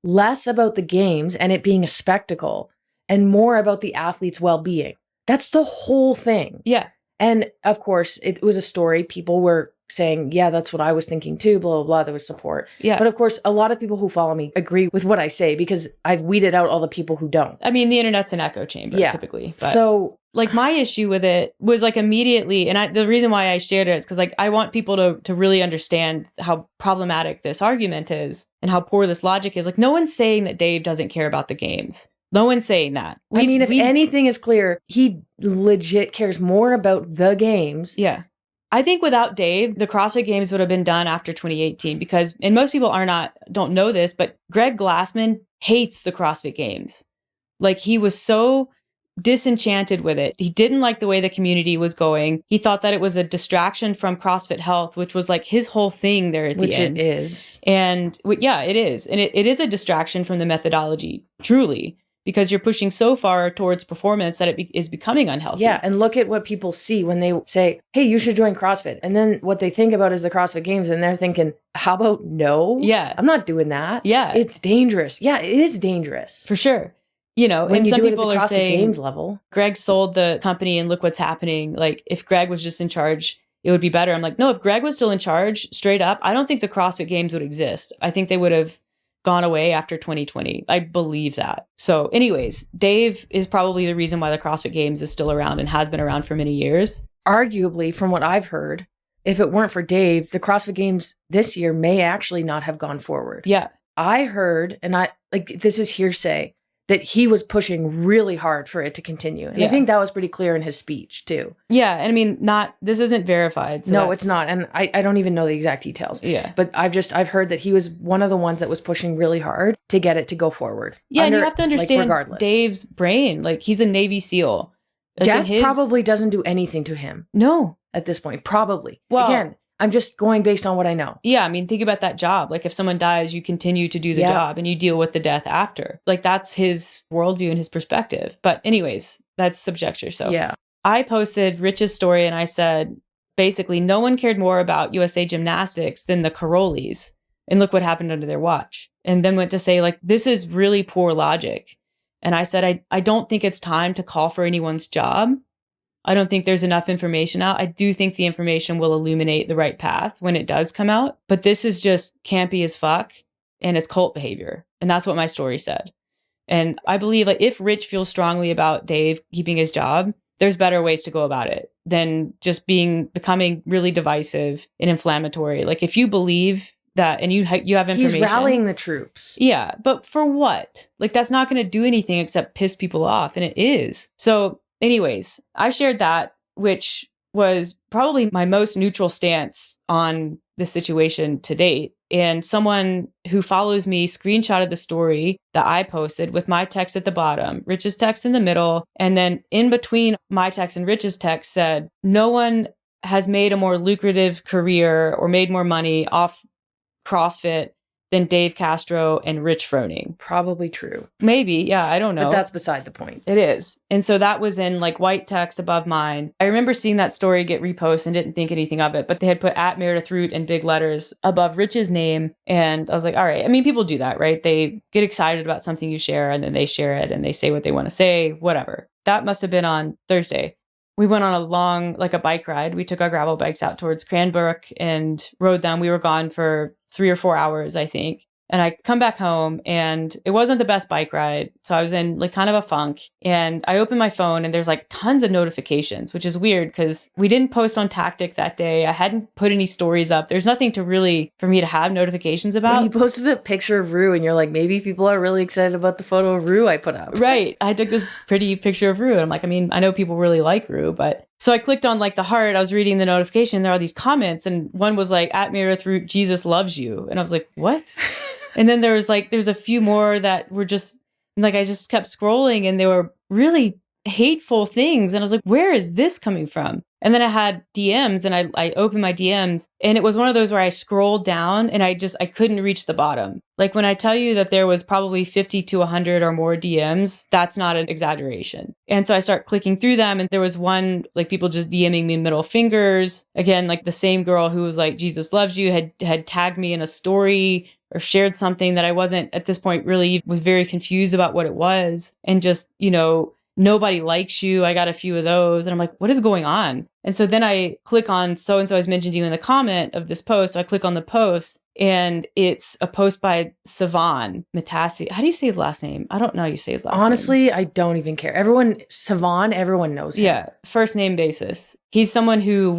less about the games and it being a spectacle and more about the athlete's well-being. That's the whole thing. Yeah. And of course, it was a story. People were saying, yeah, that's what I was thinking too, blah, blah, blah. There was support. Yeah. But of course, a lot of people who follow me agree with what I say because I've weeded out all the people who don't. I mean, the internet's an echo chamber, typically. But so like my issue with it was like immediately, and the reason why I shared it is because like I want people to really understand how problematic this argument is and how poor this logic is. Like no one's saying that Dave doesn't care about the games. No one's saying that. If anything is clear, he legit cares more about the games. Yeah. I think without Dave, the CrossFit Games would have been done after 2018 because, and most people don't know this, but Greg Glassman hates the CrossFit Games. Like he was so disenchanted with it. He didn't like the way the community was going. He thought that it was a distraction from CrossFit Health, which was like his whole thing there at the end. Which it is. And yeah, it is. And it is a distraction from the methodology, truly. Because you're pushing so far towards performance that it is becoming unhealthy. Yeah, and look at what people see when they say, hey, you should join CrossFit. And then what they think about is the CrossFit Games, and they're thinking, how about no? Yeah. I'm not doing that. Yeah. It's dangerous. Yeah, it is dangerous. For sure. When and some people are saying, Games level. Greg sold the company and look what's happening. Like, if Greg was just in charge, it would be better. I'm like, no, if Greg was still in charge, straight up, I don't think the CrossFit Games would exist. I think they would have gone away after 2020. I believe that. So anyways, Dave is probably the reason why the CrossFit Games is still around and has been around for many years. Arguably, from what I've heard, if it weren't for Dave, the CrossFit Games this year may actually not have gone forward. Yeah. I heard, and this is hearsay, that he was pushing really hard for it to continue. And I think that was pretty clear in his speech too. Yeah. And I mean, this isn't verified. So no, it's not. And I don't even know the exact details. Yeah. But I've heard that he was one of the ones that was pushing really hard to get it to go forward. Yeah. And you have to understand Dave's brain. Like, he's a Navy SEAL. Death probably doesn't do anything to him. No. At this point, probably. Well, again, I'm just going based on what I know. Yeah. I mean, think about that job. Like, if someone dies, you continue to do the job and you deal with the death after. Like, that's his worldview and his perspective. But anyways, that's subjecture. So yeah. I posted Rich's story and I said, basically, no one cared more about USA Gymnastics than the Carollis. And look what happened under their watch. And then went to say, like, this is really poor logic. And I said, I don't think it's time to call for anyone's job. I don't think there's enough information out. I do think the information will illuminate the right path when it does come out. But this is just campy as fuck, and it's cult behavior. And that's what my story said. And I believe, like, if Rich feels strongly about Dave keeping his job, there's better ways to go about it than just becoming really divisive and inflammatory. Like, if you believe that and you have information. He's rallying the troops. Yeah. But for what? Like, that's not going to do anything except piss people off. And it is. So anyways, I shared that, which was probably my most neutral stance on this situation to date. And someone who follows me screenshotted the story that I posted with my text at the bottom, Rich's text in the middle. And then in between my text and Rich's text said, no one has made a more lucrative career or made more money off CrossFit than Dave Castro and Rich Froning. Probably true. Maybe. Yeah, I don't know. But that's beside the point. It is. And so that was in like white text above mine. I remember seeing that story get reposted and didn't think anything of it, but they had put @Meredith Root in big letters above Rich's name. And I was like, all right. I mean, people do that, right? They get excited about something you share and then they share it and they say what they want to say, whatever. That must have been on Thursday. We went on a bike ride. We took our gravel bikes out towards Cranbrook and rode them. We were gone for 3 or 4 hours, I think. And I come back home and it wasn't the best bike ride. So I was in like kind of a funk and I opened my phone and there's like tons of notifications, which is weird because we didn't post on Tactic that day. I hadn't put any stories up. There's nothing for me to have notifications about. But you posted a picture of Rue and you're like, maybe people are really excited about the photo of Rue I put up. Right. I took this pretty picture of Rue. And I'm like, I mean, I know people really like Rue, but so I clicked on like the heart. I was reading the notification. There are these comments and one was like, @Meredith Root, Jesus loves you. And I was like, what? And then there's a few more that were just like, I just kept scrolling and they were really hateful things. And I was like, where is this coming from? And then I had DMs and I opened my DMs and it was one of those where I scrolled down and I couldn't reach the bottom. Like when I tell you that there was probably 50 to 100 or more DMs, that's not an exaggeration. And so I start clicking through them and there was one, like people just DMing me middle fingers. Again, like the same girl who was like, Jesus loves you had tagged me in a story or shared something that I wasn't at this point really was very confused about what it was. And just, nobody likes you. I got a few of those. And I'm like, what is going on? And so then I click on so-and-so I was mentioned to you in the comment of this post. So I click on the post and it's a post by Savan Matassi. How do you say his last name? I don't know how you say his last name. Honestly, I don't even care. Savan, everyone knows him. Yeah. First name basis. He's someone who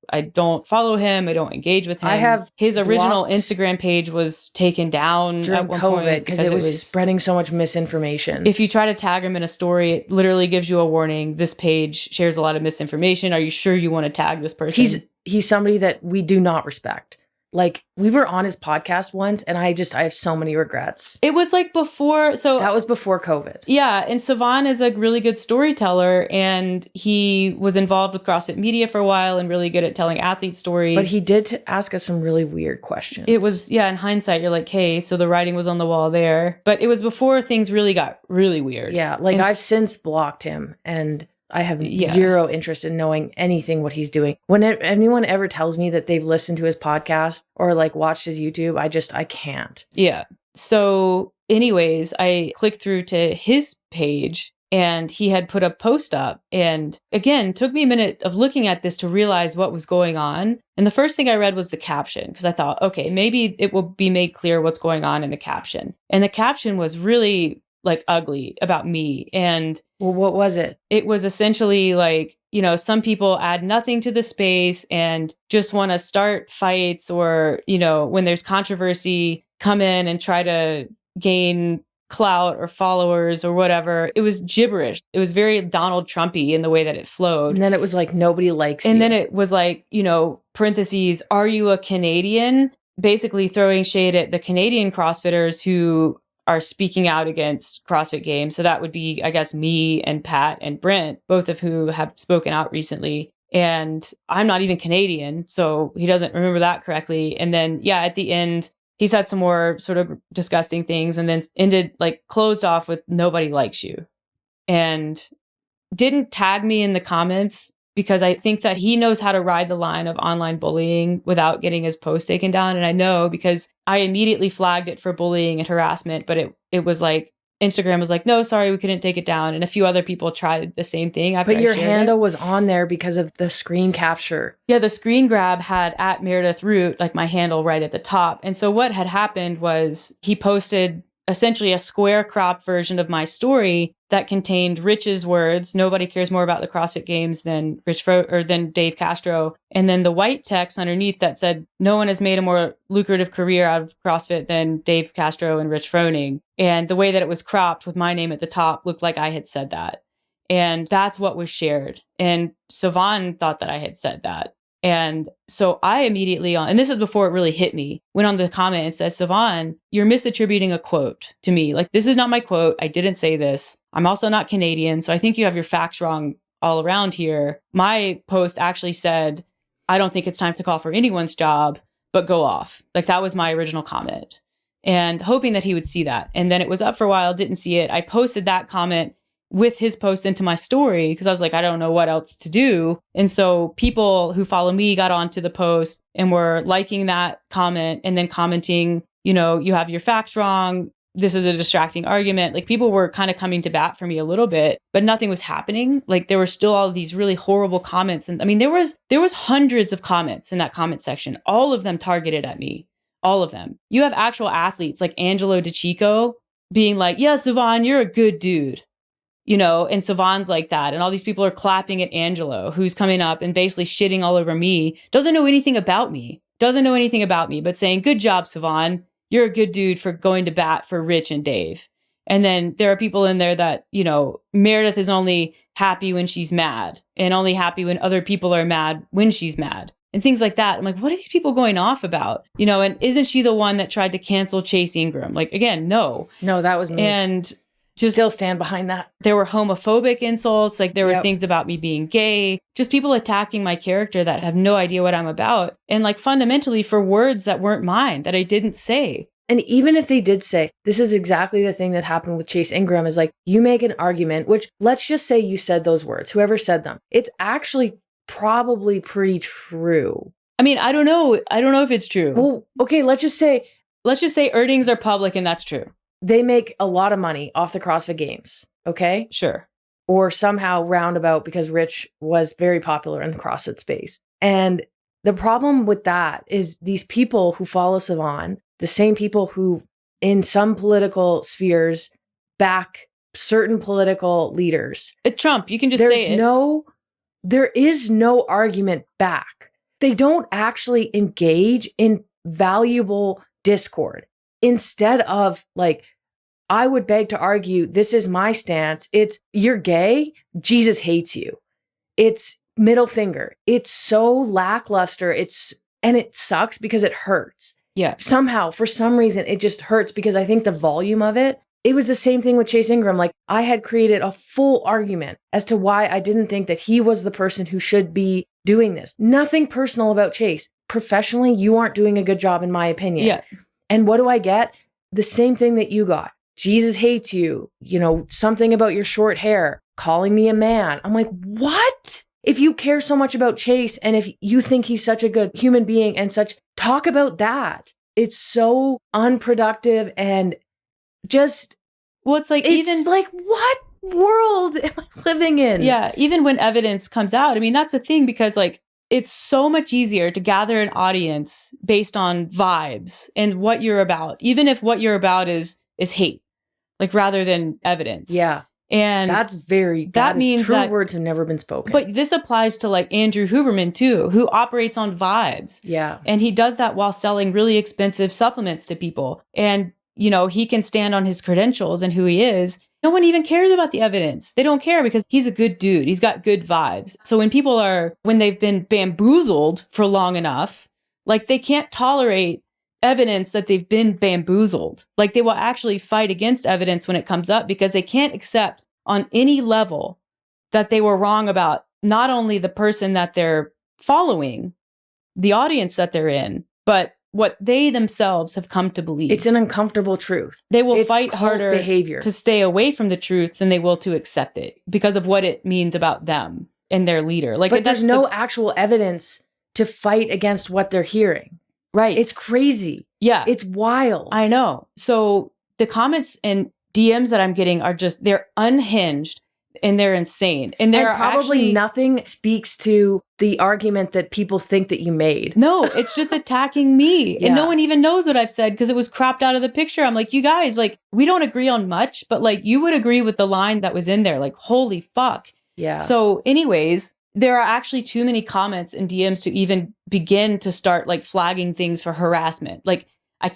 I don't follow him. I don't engage with him. I have his original Instagram page was taken down during at one COVID point because it was spreading so much misinformation. If you try to tag him in a story, it literally gives you a warning. This page shares a lot of misinformation. Are you sure you want to tag this person? He's somebody that we do not respect. Like we were on his podcast once and I have so many regrets. It was like before. So that was before COVID. Yeah. And Savan is a really good storyteller and he was involved with CrossFit Media for a while and really good at telling athlete stories. But he did ask us some really weird questions. It was, in hindsight, you're like, hey, so the writing was on the wall there. But it was before things really got really weird. Yeah. Like I've since blocked him and I have zero interest in knowing anything what he's doing. When anyone ever tells me that they've listened to his podcast or like watched his YouTube, I can't. Yeah. So anyways, I clicked through to his page and he had put a post up and again, took me a minute of looking at this to realize what was going on. And the first thing I read was the caption because I thought, okay, maybe it will be made clear what's going on in the caption. And the caption was really like ugly about me. And Well, what was it? it was essentially like, some people add nothing to the space and just want to start fights, or, when there's controversy, come in and try to gain clout or followers or whatever. It was gibberish. It was very Donald Trumpy in the way that it flowed. And then it was like, nobody likes you. And then it was like, parentheses, are you a Canadian? Basically throwing shade at the Canadian CrossFitters who are speaking out against CrossFit Games. So that would be, I guess, me and Pat and Brent, both of who have spoken out recently. And I'm not even Canadian, so he doesn't remember that correctly. And then, at the end, he said some more sort of disgusting things and then closed off with nobody likes you. And didn't tag me in the comments because I think that he knows how to ride the line of online bullying without getting his post taken down. And I know because I immediately flagged it for bullying and harassment, but it was like, Instagram was like, no, sorry, we couldn't take it down. And a few other people tried the same thing. But your handle was on there because of the screen capture. Yeah, the screen grab had at Meredith Root, like my handle right at the top. And so what had happened was he posted essentially a square cropped version of my story that contained Rich's words. Nobody cares more about the CrossFit Games than than Dave Castro. And then the white text underneath that said, no one has made a more lucrative career out of CrossFit than Dave Castro and Rich Froning. And the way that it was cropped with my name at the top looked like I had said that. And that's what was shared. And Sivan thought that I had said that. And so I immediately, and this is before it really hit me, went on the comment and said, Sivan, you're misattributing a quote to me. Like, this is not my quote. I didn't say this. I'm also not Canadian. So I think you have your facts wrong all around here. My post actually said, I don't think it's time to call for anyone's job, but go off. Like, that was my original comment. And hoping that he would see that. And then it was up for a while, didn't see it. I posted that comment with his post into my story because I was like, I don't know what else to do. And so people who follow me got onto the post and were liking that comment and then commenting, you have your facts wrong. This is a distracting argument. Like, people were kind of coming to bat for me a little bit, but nothing was happening. Like, there were still all of these really horrible comments. And I mean, there was hundreds of comments in that comment section, all of them targeted at me, all of them. You have actual athletes like Angelo DeChico being like, yeah, Sivan, you're a good dude. And Sivan's like that. And all these people are clapping at Angelo, who's coming up and basically shitting all over me, doesn't know anything about me, but saying, good job, Sivan. You're a good dude for going to bat for Rich and Dave. And then there are people in there that, Meredith is only happy when she's mad and only happy when other people are mad when she's mad and things like that. I'm like, what are these people going off about? And isn't she the one that tried to cancel Chase Ingram? Like, again, no, that was me. And just still stand behind that. There were homophobic insults. Like, there were things about me being gay, just people attacking my character that have no idea what I'm about. And like, fundamentally for words that weren't mine, that I didn't say. And even if they did say, this is exactly the thing that happened with Chase Ingram, is like, you make an argument, which let's just say you said those words, whoever said them. It's actually probably pretty true. I mean, I don't know if it's true. Well, okay, let's just say earnings are public and that's true. They make a lot of money off the CrossFit Games, okay? Sure. Or somehow roundabout because Rich was very popular in the CrossFit space. And the problem with that is these people who follow Sivan, the same people who in some political spheres back certain political leaders. Trump, you can just say it. There is no argument back. They don't actually engage in valuable discord. Instead of like, I would beg to argue, this is my stance. It's, you're gay, Jesus hates you. It's middle finger. It's so lackluster. And it sucks because it hurts. Yeah. Somehow, for some reason, it just hurts because I think the volume of it was the same thing with Chase Ingram. Like, I had created a full argument as to why I didn't think that he was the person who should be doing this. Nothing personal about Chase. Professionally, you aren't doing a good job, in my opinion. Yeah. And what do I get? The same thing that you got. Jesus hates you. Something about your short hair, calling me a man. I'm like, what? If you care so much about Chase and if you think he's such a good human being and such, talk about that. It's so unproductive and just, well, it's like, what world am I living in? Yeah. Even when evidence comes out, I mean, that's the thing, because like, it's so much easier to gather an audience based on vibes and what you're about, even if what you're about is hate. like rather than evidence. Yeah. And that means true words have never been spoken. But this applies to like Andrew Huberman too, who operates on vibes. Yeah. And he does that while selling really expensive supplements to people. And, you know, he can stand on his credentials and who he is. No one even cares about the evidence. They don't care because he's a good dude. He's got good vibes. So when they've been bamboozled for long enough, like they can't tolerate evidence that they've been bamboozled. Like they will actually fight against evidence when it comes up because they can't accept on any level that they were wrong about not only the person that they're following, the audience that they're in, but what they themselves have come to believe. It's an uncomfortable truth. They will fight harder behavior to stay away from the truth than they will to accept it because of what it means about them and their leader. Like, but there's no actual evidence to fight against what they're hearing. Right. It's crazy. Yeah. It's wild. I know. So the comments and DMs that I'm getting are they're unhinged and they're insane. And probably nothing speaks to the argument that people think that you made. No, it's just attacking me. Yeah. And no one even knows what I've said because it was cropped out of the picture. I'm like, you guys, like, we don't agree on much, but like you would agree with the line that was in there. Like, holy fuck. Yeah. So anyways, there are actually too many comments and DMs to even begin to start like flagging things for harassment. Like I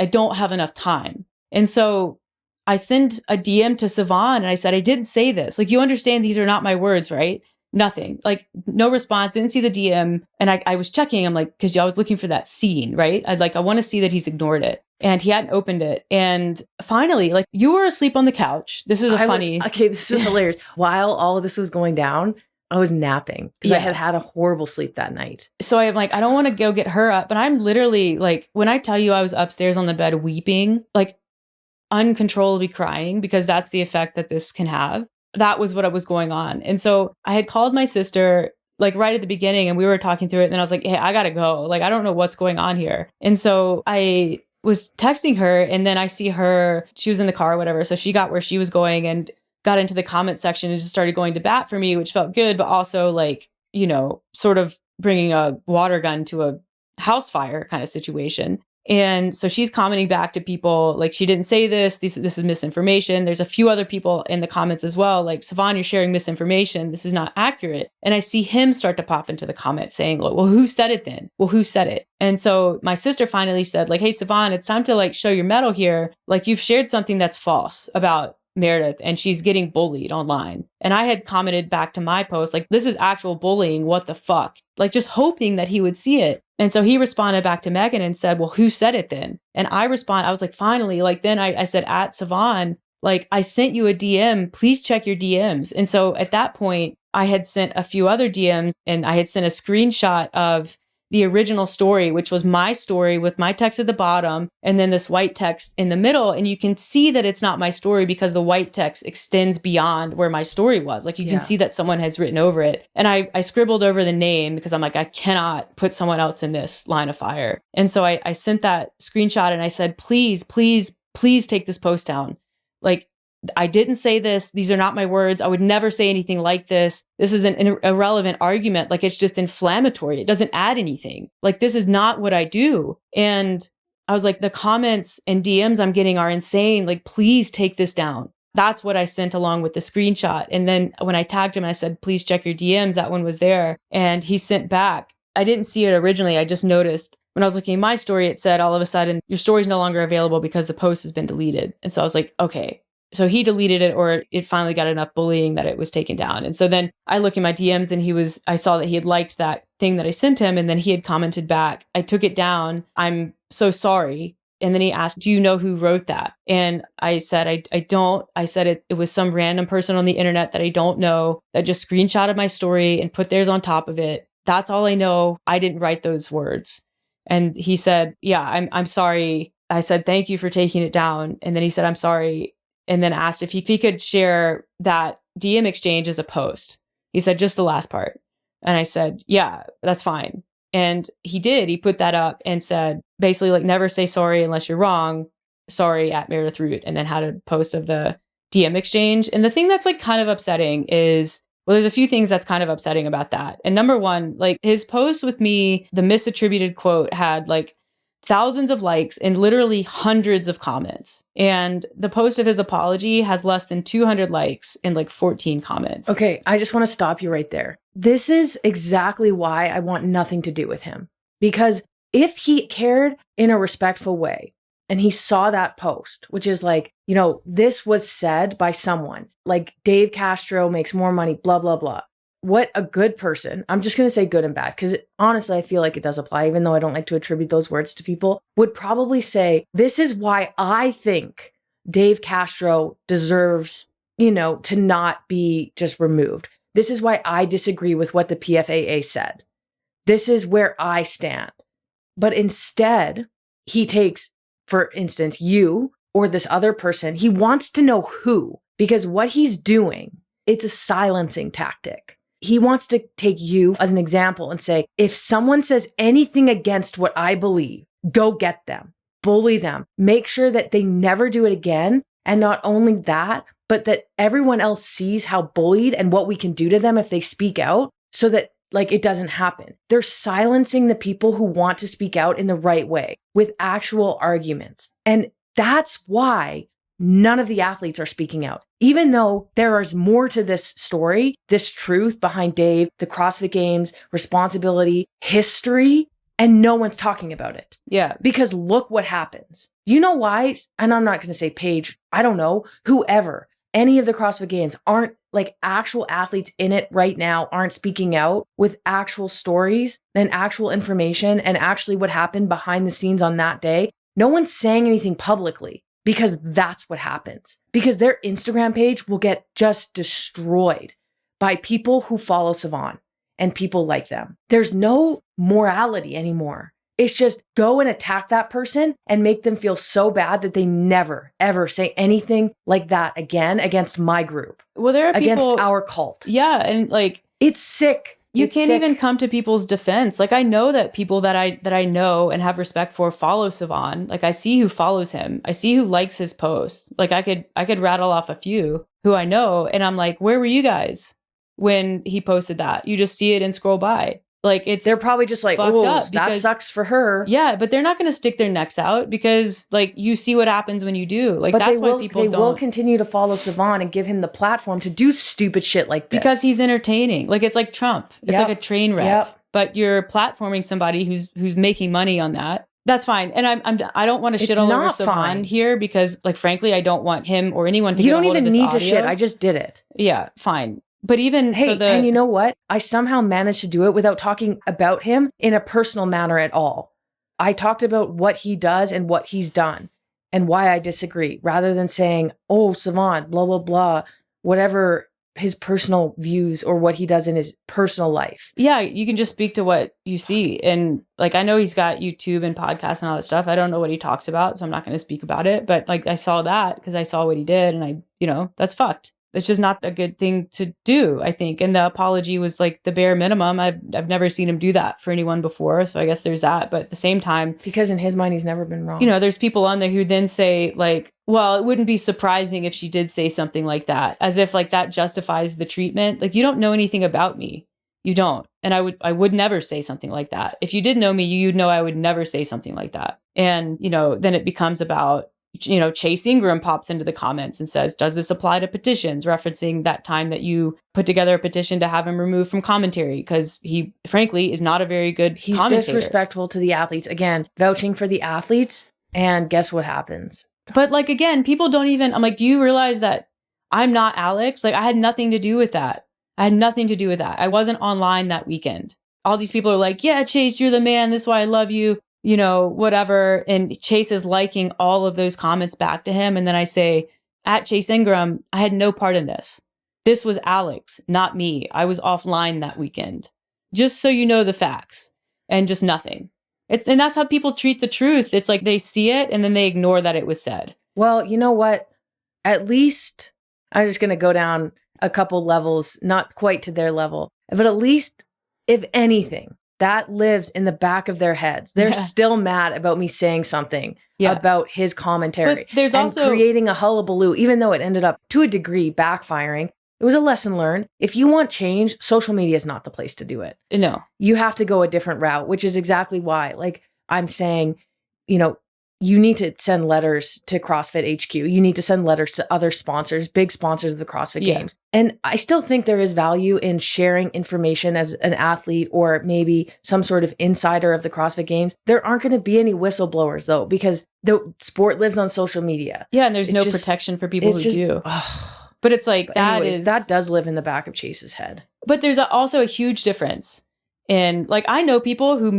don't have enough time. And so I send a DM to Sivan and I said, I didn't say this. Like, you understand these are not my words, right? Nothing. Like no response. Didn't see the DM. And I was checking. I'm like, cause I was looking for that scene, right? I want to see that he's ignored it. And he hadn't opened it. And finally, like you were asleep on the couch. This is okay, this is hilarious. While all of this was going down, I was napping because I had a horrible sleep that night. So I'm like, I don't want to go get her up. But I'm literally like, when I tell you I was upstairs on the bed weeping, like uncontrollably crying, because that's the effect that this can have. That was what was going on. And so I had called my sister like right at the beginning and we were talking through it. And then I was like, hey, I got to go. Like, I don't know what's going on here. And so I was texting her and then I see her, she was in the car or whatever. So she got where she was going and got into the comment section and just started going to bat for me, which felt good, but also like, you know, sort of bringing a water gun to a house fire kind of situation. And so she's commenting back to people like, she didn't say this. This is misinformation. There's a few other people in the comments as well. Like, Sivan, you're sharing misinformation. This is not accurate. And I see him start to pop into the comments saying, well, who said it then? Well, who said it? And so my sister finally said like, hey, Sivan, it's time to like show your mettle here. Like, you've shared something that's false about Meredith and she's getting bullied online. And I had commented back to my post, like, this is actual bullying. What the fuck? Like, just hoping that he would see it. And so he responded back to Megan and said, well, who said it then? And I was like, finally, like, then I said at Sivan, like, I sent you a DM, please check your DMs. And so at that point, I had sent a few other DMs and I had sent a screenshot of the original story, which was my story with my text at the bottom and then this white text in the middle. And you can see that it's not my story because the white text extends beyond where my story was. Like, you can see that someone has written over it. And I scribbled over the name because I'm like, I cannot put someone else in this line of fire. And so I sent that screenshot and I said, please, please, please take this post down. Like, I didn't say this. These are not my words. I would never say anything like this. This is an irrelevant argument. Like, it's just inflammatory. It doesn't add anything. Like, this is not what I do. And I was like, the comments and DMs I'm getting are insane. Like, please take this down. That's what I sent along with the screenshot. And then when I tagged him, I said, please check your DMs. That one was there. And he sent back. I didn't see it originally. I just noticed when I was looking at my story, it said all of a sudden, your story is no longer available because the post has been deleted. And so I was like, okay. So he deleted it, or it finally got enough bullying that it was taken down. And so then I look in my DMs and I saw that he had liked that thing that I sent him. And then he had commented back, I took it down. I'm so sorry. And then he asked, do you know who wrote that? And I said, I don't. I said it was some random person on the internet that I don't know that just screenshotted my story and put theirs on top of it. That's all I know. I didn't write those words. And he said, yeah, I'm sorry. I said, thank you for taking it down. And then he said, I'm sorry. And then asked if he could share that DM exchange as a post. He said, just the last part. And I said, yeah, that's fine. And he did. He put that up and said, basically, like, never say sorry unless you're wrong. Sorry at Meredith Root. And then had a post of the DM exchange. And the thing that's like kind of upsetting is, well, there's a few things that's kind of upsetting about that. And number one, like, his post with me, the misattributed quote had like thousands of likes and literally hundreds of comments. And the post of his apology has less than 200 likes and like 14 comments. Okay, I just want to stop you right there. This is exactly why I want nothing to do with him. Because if he cared in a respectful way and he saw that post, which is like, you know, this was said by someone like Dave Castro makes more money, blah, blah, blah. What a good person, I'm just going to say good and bad, because honestly, I feel like it does apply, even though I don't like to attribute those words to people, would probably say, this is why I think Dave Castro deserves, you know, to not be just removed. This is why I disagree with what the PFAA said. This is where I stand. But instead, he takes, for instance, you or this other person, he wants to know who, because what he's doing, it's a silencing tactic. He wants to take you as an example and say, if someone says anything against what I believe, go get them, bully them, make sure that they never do it again. And not only that, but that everyone else sees how bullied and what we can do to them if they speak out, so that like it doesn't happen. They're silencing the people who want to speak out in the right way with actual arguments. And that's why none of the athletes are speaking out. Even though there is more to this story, this truth behind Dave, the CrossFit Games, responsibility, history, and no one's talking about it. Yeah. Because look what happens. You know why? And I'm not going to say Paige, I don't know, whoever, any of the CrossFit Games aren't like actual athletes in it right now, aren't speaking out with actual stories and actual information and actually what happened behind the scenes on that day. No one's saying anything publicly. Because that's what happens. Because their Instagram page will get just destroyed by people who follow Savon and people like them. There's no morality anymore. It's just go and attack that person and make them feel so bad that they never, ever say anything like that again against my group. Well, there are against people, our cult. Yeah. And like, it's sick. You can't even come to people's defense. Like I know that people that I know and have respect for follow Savon. Like I see who follows him. I see who likes his posts. Like I could rattle off a few who I know, and I'm like, where were you guys when he posted that? You just see it and scroll by. Like they're probably just like, oh, that sucks for her. Yeah, but they're not going to stick their necks out because like you see what happens when you do. Like but that's why people will continue to follow Savon and give him the platform to do stupid shit like this. Because he's entertaining. Like it's like Trump. It's like a train wreck. Yep. But you're platforming somebody who's making money on that. That's fine. And I don't want to shit all over Savon here because like frankly I don't want him or anyone to get a hold of this audio. You don't even need to shit. I just did it. Yeah, fine. But even and you know what? I somehow managed to do it without talking about him in a personal manner at all. I talked about what he does and what he's done and why I disagree, rather than saying, oh, Savon, blah, blah, blah, whatever his personal views or what he does in his personal life. Yeah, you can just speak to what you see. And like, I know he's got YouTube and podcasts and all that stuff. I don't know what he talks about, so I'm not going to speak about it. But like, I saw that because I saw what he did and that's fucked. It's just not a good thing to do, I think. And the apology was like the bare minimum. I've never seen him do that for anyone before. So I guess there's that. But at the same time, because in his mind, he's never been wrong. There's people on there who then say like, well, it wouldn't be surprising if she did say something like that, as if like that justifies the treatment. Like, you don't know anything about me. You don't. And I would never say something like that. If you did know me, you'd know I would never say something like that. And, then it becomes about, Chase Ingram pops into the comments and says, does this apply to petitions? Referencing that time that you put together a petition to have him removed from commentary because he, frankly, is not a very good commentator. He's disrespectful to the athletes. Again, vouching for the athletes. And guess what happens? But like, again, people don't even, I'm like, do you realize that I'm not Alex? Like, I had nothing to do with that. I wasn't online that weekend. All these people are like, yeah, Chase, you're the man. This is why I love you. Whatever. And Chase is liking all of those comments back to him. And then I say, at Chase Ingram, I had no part in this. This was Alex, not me. I was offline that weekend. Just so you know the facts and just nothing. And that's how people treat the truth. It's like they see it and then they ignore that it was said. Well, you know what? At least I'm just going to go down a couple levels, not quite to their level, but at least, if anything, that lives in the back of their heads. They're still mad about me saying something about his commentary. But there's also creating a hullabaloo, even though it ended up to a degree backfiring. It was a lesson learned. If you want change, social media is not the place to do it. No. You have to go a different route, which is exactly why, like I'm saying, you need to send letters to CrossFit HQ. You need to send letters to other sponsors, big sponsors of the CrossFit Games. And I still think there is value in sharing information as an athlete or maybe some sort of insider of the CrossFit Games. There aren't going to be any whistleblowers though, because the sport lives on social media. Yeah, and there's no protection for people who do. But it's like that does live in the back of Chase's head. But there's also a huge difference in, like, I know people who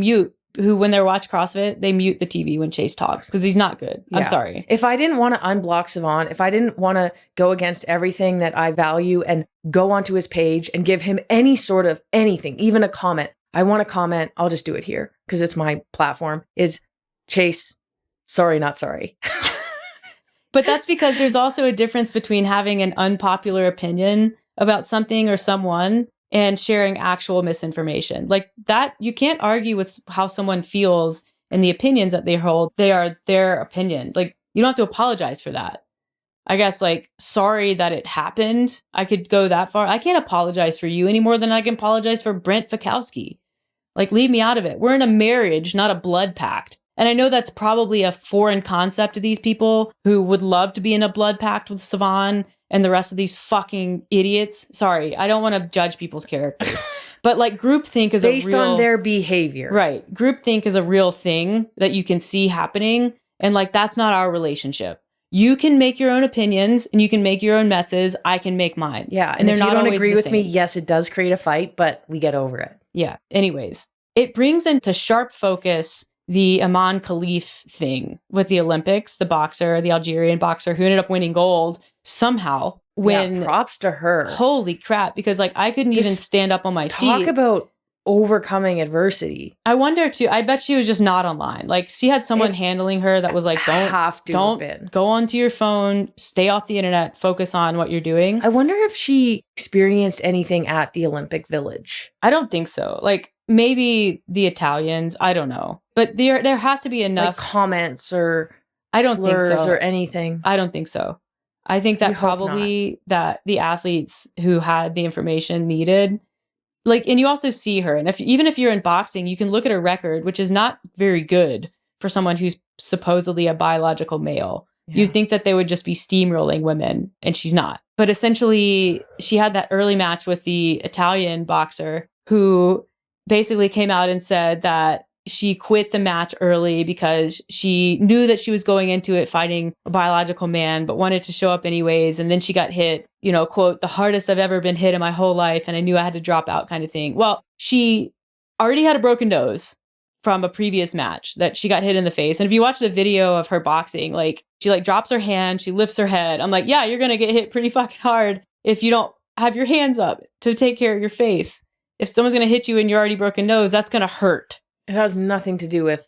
when they watch CrossFit, they mute the TV when Chase talks because he's not good. Yeah. I'm sorry. If I didn't want to unblock Savon, if I didn't want to go against everything that I value and go onto his page and give him any sort of anything, even a comment, I want to comment, I'll just do it here because it's my platform, is Chase, sorry, not sorry. But that's because there's also a difference between having an unpopular opinion about something or someone and sharing actual misinformation. Like that, you can't argue with how someone feels and the opinions that they hold. They are their opinion. Like, you don't have to apologize for that. I guess, like, sorry that it happened. I could go that far. I can't apologize for you any more than I can apologize for Brent Fikowski. Like, leave me out of it. We're in a marriage, not a blood pact. And I know that's probably a foreign concept to these people who would love to be in a blood pact with Savon and the rest of these fucking idiots. Sorry, I don't want to judge people's characters. But like, groupthink is based on their behavior. Right. Groupthink is a real thing that you can see happening. And like, that's not our relationship. You can make your own opinions and you can make your own messes. I can make mine. Yeah. And if you don't agree with me, yes, it does create a fight, but we get over it. Yeah. Anyways, it brings into sharp focus the Aman Khalif thing with the Olympics, the boxer, the Algerian boxer who ended up winning gold somehow. When props to her. Holy crap. Because like, I couldn't even stand up on my feet. Talk about overcoming adversity. I wonder too, I bet she was just not online. Like, she had someone handling her that was like, don't go onto your phone, stay off the internet, focus on what you're doing. I wonder if she experienced anything at the Olympic Village. I don't think so. Like, maybe the Italians, I don't know. But there has to be enough, like, comments or I don't think so. or anything. I don't think so. I think that probably that the athletes who had the information needed, like, and you also see her, and even if you're in boxing, you can look at her record, which is not very good for someone who's supposedly a biological male. Yeah. You'd think that they would just be steamrolling women, and she's not. But essentially, she had that early match with the Italian boxer who basically came out and said that she quit the match early because she knew that she was going into it fighting a biological man, but wanted to show up anyways. And then she got hit, quote, the hardest I've ever been hit in my whole life. And I knew I had to drop out, kind of thing. Well, she already had a broken nose from a previous match that she got hit in the face. And if you watch the video of her boxing, like, she like drops her hand, she lifts her head. I'm like, yeah, you're going to get hit pretty fucking hard if you don't have your hands up to take care of your face. If someone's going to hit you and you're already broken nose, that's going to hurt. It has nothing to do with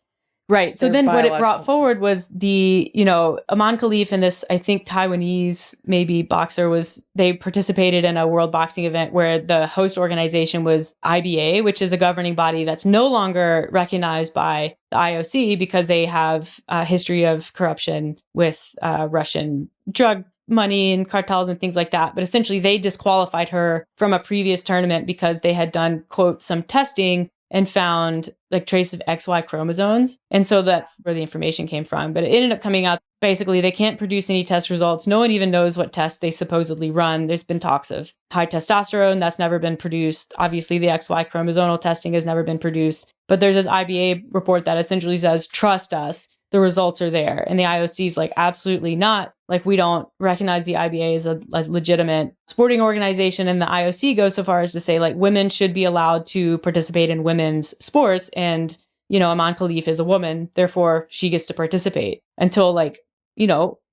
right. So then what it brought forward was the, Aman Khalif and this, I think, Taiwanese maybe boxer they participated in a world boxing event where the host organization was IBA, which is a governing body that's no longer recognized by the IOC because they have a history of corruption with Russian drug money and cartels and things like that. But essentially they disqualified her from a previous tournament because they had done, quote, some testing and found like traces of XY chromosomes. And so that's where the information came from. But it ended up coming out, basically, they can't produce any test results. No one even knows what tests they supposedly run. There's been talks of high testosterone. That's never been produced. Obviously, the XY chromosomal testing has never been produced. But there's this IBA report that essentially says, trust us, the results are there. And the IOC is like, absolutely not. Like, we don't recognize the IBA as a legitimate sporting organization. And the IOC goes so far as to say, like, women should be allowed to participate in women's sports. And, Aman Khalif is a woman, therefore she gets to participate until, like,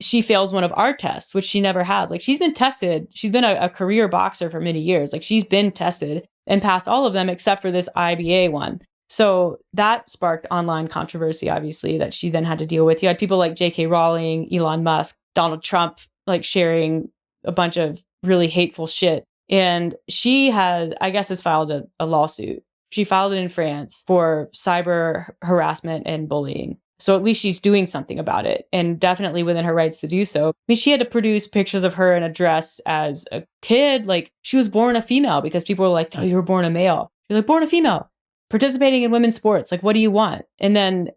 she fails one of our tests, which she never has. Like, she's been tested. She's been a career boxer for many years. Like, she's been tested and passed all of them except for this IBA one. So that sparked online controversy, obviously, that she then had to deal with. You had people like J.K. Rowling, Elon Musk, Donald Trump, like, sharing a bunch of really hateful shit. And she has filed a lawsuit. She filed it in France for cyber harassment and bullying. So at least she's doing something about it, and definitely within her rights to do so. I mean, she had to produce pictures of her in a dress as a kid. Like, she was born a female because people were like, oh, you were born a male. You're like, born a female, participating in women's sports. Like, what do you want? And then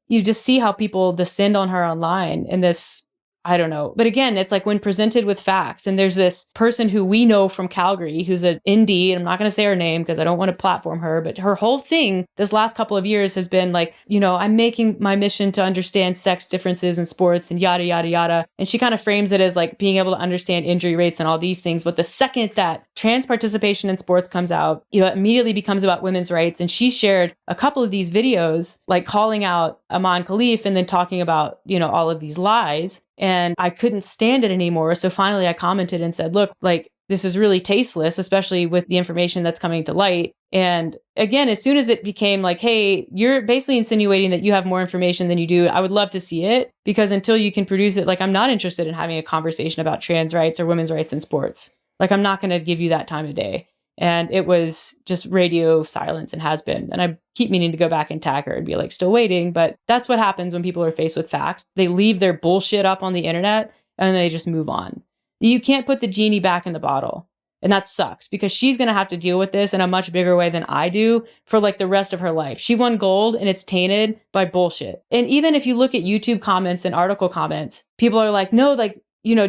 you just see how people descend on her online in this, I don't know. But again, it's like when presented with facts, and there's this person who we know from Calgary who's an indie, and I'm not going to say her name because I don't want to platform her, but her whole thing this last couple of years has been like, I'm making my mission to understand sex differences in sports and yada, yada, yada. And she kind of frames it as like being able to understand injury rates and all these things. But the second that trans participation in sports comes out, it immediately becomes about women's rights. And she shared a couple of these videos, like calling out Aman Khalif and then talking about, all of these lies. And I couldn't stand it anymore. So finally I commented and said, look, like, this is really tasteless, especially with the information that's coming to light. And again, as soon as it became like, hey, you're basically insinuating that you have more information than you do, I would love to see it, because until you can produce it, like, I'm not interested in having a conversation about trans rights or women's rights in sports. Like, I'm not going to give you that time of day. And it was just radio silence and has been. And I keep meaning to go back and tag her and be like, still waiting. But that's what happens when people are faced with facts. They leave their bullshit up on the internet and they just move on. You can't put the genie back in the bottle. And that sucks, because she's going to have to deal with this in a much bigger way than I do for like the rest of her life. She won gold and it's tainted by bullshit. And even if you look at YouTube comments and article comments, people are like, no, like,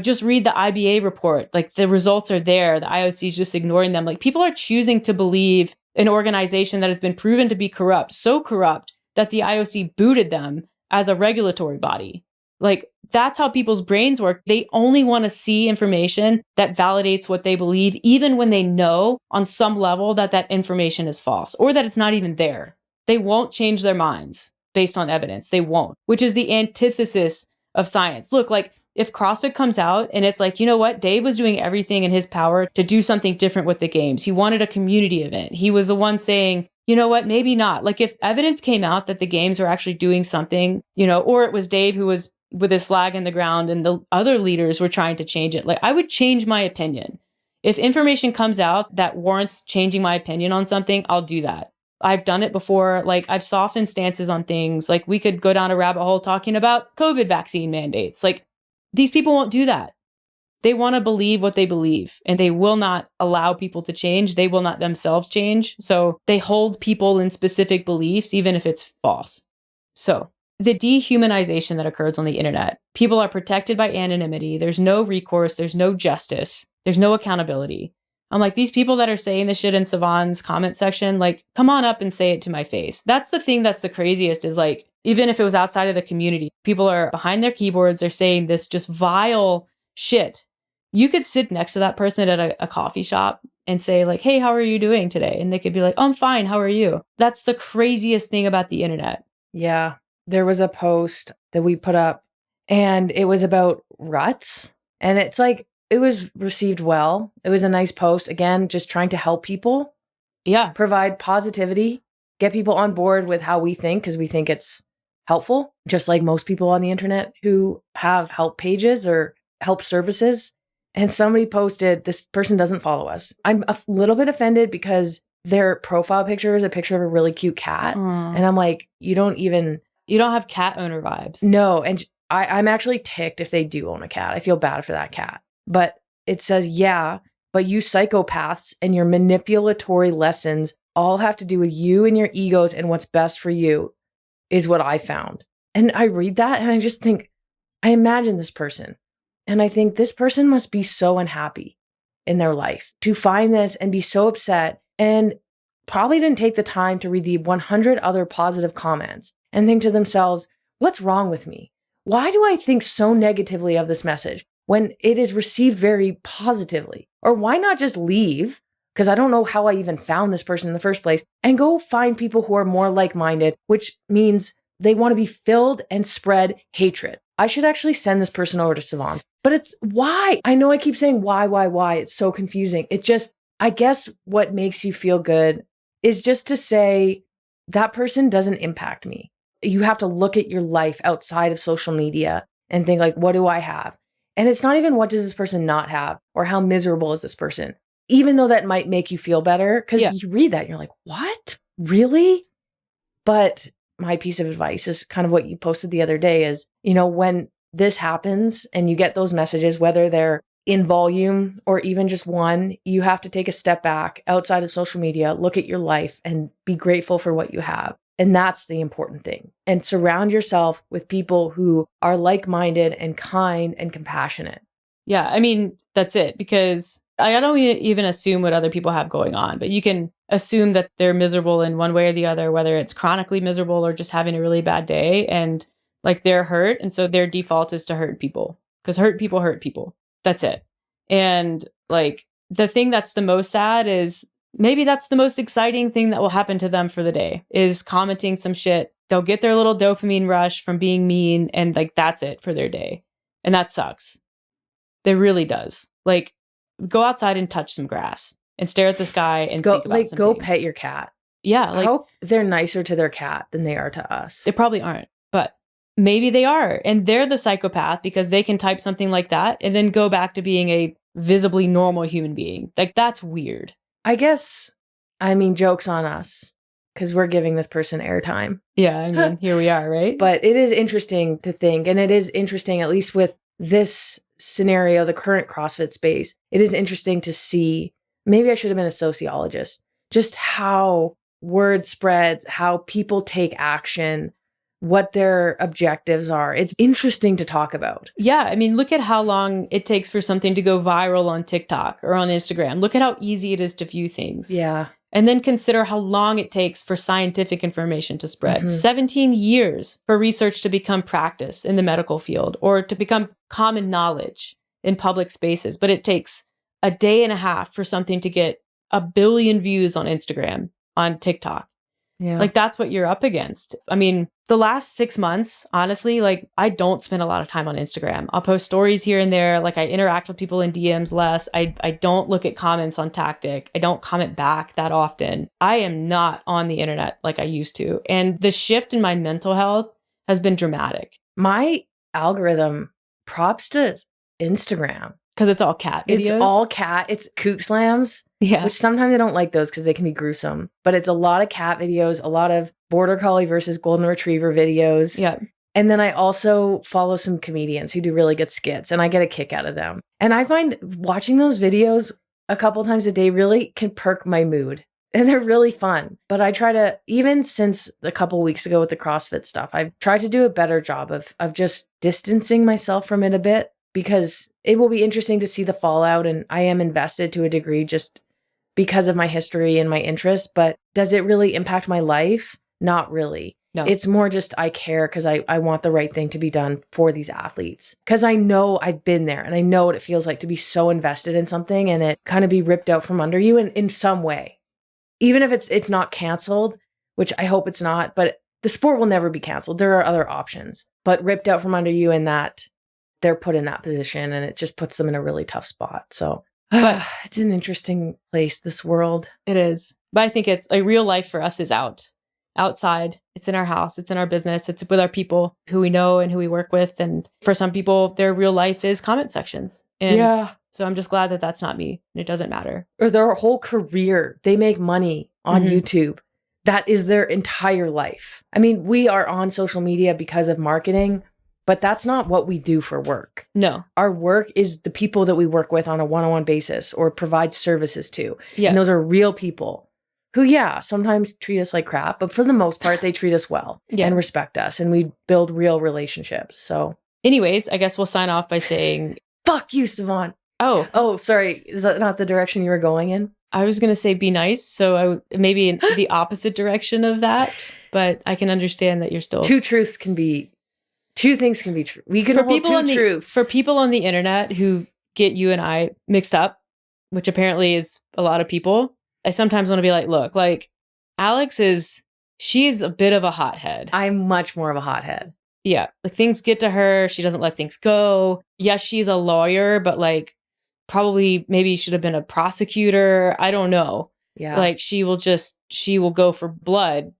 just read the IBA report. Like, the results are there. The IOC is just ignoring them. Like, people are choosing to believe an organization that has been proven to be corrupt, so corrupt that the IOC booted them as a regulatory body. Like, that's how people's brains work. They only want to see information that validates what they believe, even when they know on some level that that information is false or that it's not even there. They won't change their minds based on evidence. They won't, which is the antithesis of science. Look, like, if CrossFit comes out and it's like, you know what, Dave was doing everything in his power to do something different with the games. He wanted a community event. He was the one saying, you know what, maybe not. Like, if evidence came out that the games were actually doing something, or it was Dave who was with his flag in the ground and the other leaders were trying to change it, like, I would change my opinion. If information comes out that warrants changing my opinion on something, I'll do that. I've done it before. Like, I've softened stances on things. Like, we could go down a rabbit hole talking about COVID vaccine mandates. Like, these people won't do that. They want to believe what they believe, and they will not allow people to change. They will not themselves change. So they hold people in specific beliefs, even if it's false. So the dehumanization that occurs on the internet, people are protected by anonymity. There's no recourse. There's no justice. There's no accountability. I'm like, these people that are saying this shit in Savon's comment section, like, come on up and say it to my face. That's the thing that's the craziest, is like, even if it was outside of the community, people are behind their keyboards, they're saying this just vile shit. You could sit next to that person at a coffee shop and say like, hey, how are you doing today? And they could be like, oh, I'm fine. How are you? That's the craziest thing about the internet. Yeah. There was a post that we put up and it was about ruts. And it's like, it was received well. It was a nice post. Again, just trying to help people. Yeah. Provide positivity, get people on board with how we think, because we think it's helpful. Just like most people on the internet who have help pages or help services. And somebody posted, this person doesn't follow us. I'm a little bit offended because their profile picture is a picture of a really cute cat. And I'm like, you don't have cat owner vibes. No. And I'm actually ticked if they do own a cat. I feel bad for that cat. But it says, yeah, but you psychopaths and your manipulatory lessons all have to do with you and your egos and what's best for you is what I found. And I read that and I just think, I imagine this person. And I think this person must be so unhappy in their life to find this and be so upset, and probably didn't take the time to read the 100 other positive comments and think to themselves, what's wrong with me? Why do I think so negatively of this message when it is received very positively? Or why not just leave? Because I don't know how I even found this person in the first place, and go find people who are more like-minded, which means they want to be filled and spread hatred. I should actually send this person over to Savon. But it's why? I know I keep saying why? It's so confusing. It just, I guess what makes you feel good is just to say that person doesn't impact me. You have to look at your life outside of social media and think like, what do I have? And it's not even what does this person not have or how miserable is this person, even though that might make you feel better, because you read that and you're like, what? Really? But my piece of advice is kind of what you posted the other day is, when this happens and you get those messages, whether they're in volume or even just one, you have to take a step back outside of social media, look at your life and be grateful for what you have. And that's the important thing. And surround yourself with people who are like-minded and kind and compassionate. Yeah, I mean, that's it. Because I don't even assume what other people have going on, but you can assume that they're miserable in one way or the other, whether it's chronically miserable or just having a really bad day, and like they're hurt. And so their default is to hurt people, because hurt people hurt people. That's it. And like the thing that's the most sad is maybe that's the most exciting thing that will happen to them for the day, is commenting some shit. They'll get their little dopamine rush from being mean, and like that's it for their day. And that sucks. It really does. Like, go outside and touch some grass and stare at the sky and think about some things. Pet your cat. Yeah. I hope they're nicer to their cat than they are to us. They probably aren't, but maybe they are. And they're the psychopath because they can type something like that and then go back to being a visibly normal human being. Like, that's weird. I guess, I mean, joke's on us because we're giving this person airtime. Yeah, I mean, here we are, right? But it is interesting to think, and it is interesting, at least with this scenario, the current CrossFit space, it is interesting to see, maybe I should have been a sociologist, just how word spreads, how people take action, what their objectives are. It's interesting to talk about. Yeah, I mean, look at how long it takes for something to go viral on TikTok or on Instagram. Look at how easy it is to view things. Yeah. And then consider how long it takes for scientific information to spread. Mm-hmm. 17 years for research to become practice in the medical field or to become common knowledge in public spaces. But it takes a day and a half for something to get 1 billion views on Instagram, on TikTok. Yeah. Like, that's what you're up against. I mean, the last 6 months, honestly, like, I don't spend a lot of time on Instagram. I'll post stories here and there. Like, I interact with people in DMs less. I don't look at comments on Tactic. I don't comment back that often. I am not on the internet like I used to. And the shift in my mental health has been dramatic. My algorithm, props to Instagram. Because it's all cat videos. It's all cat. It's kook slams. Yeah. Which sometimes I don't like those because they can be gruesome. But it's a lot of cat videos, a lot of border collie versus golden retriever videos. Yeah. And then I also follow some comedians who do really good skits, and I get a kick out of them. And I find watching those videos a couple times a day really can perk my mood. And they're really fun. But I try to, even since a couple weeks ago with the CrossFit stuff, I've tried to do a better job of just distancing myself from it a bit, because it will be interesting to see the fallout. And I am invested to a degree just because of my history and my interest. But does it really impact my life? Not really. No. It's more just I care because I want the right thing to be done for these athletes. Because I know I've been there and I know what it feels like to be so invested in something and it kind of be ripped out from under you in some way. Even if it's not canceled, which I hope it's not, but the sport will never be canceled. There are other options. But ripped out from under you in that they're put in that position, and it just puts them in a really tough spot. So but it's an interesting place, this world. It is. But I think it's like real life for us is outside. It's in our house. It's in our business. It's with our people who we know and who we work with. And for some people, their real life is comment sections. And so I'm just glad that that's not me. And it doesn't matter. Or their whole career, they make money on YouTube. That is their entire life. I mean, we are on social media because of marketing, but that's not what we do for work. No. Our work is the people that we work with on a one-on-one basis or provide services to. Yeah. And those are real people who, sometimes treat us like crap, but for the most part, they treat us well and respect us, and we build real relationships. So anyways, I guess we'll sign off by saying, fuck you, Savon. Oh, sorry. Is that not the direction you were going in? I was going to say be nice. So maybe in the opposite direction of that, but I can understand that you're still. Two things can be true. We could hold two truths. For people on the internet who get you and I mixed up, which apparently is a lot of people, I sometimes want to be like, look, like Alex she's a bit of a hothead. I'm much more of a hothead. Yeah. Like things get to her. She doesn't let things go. Yes, she's a lawyer, but like probably maybe should have been a prosecutor. I don't know. Yeah. Like she will go for blood.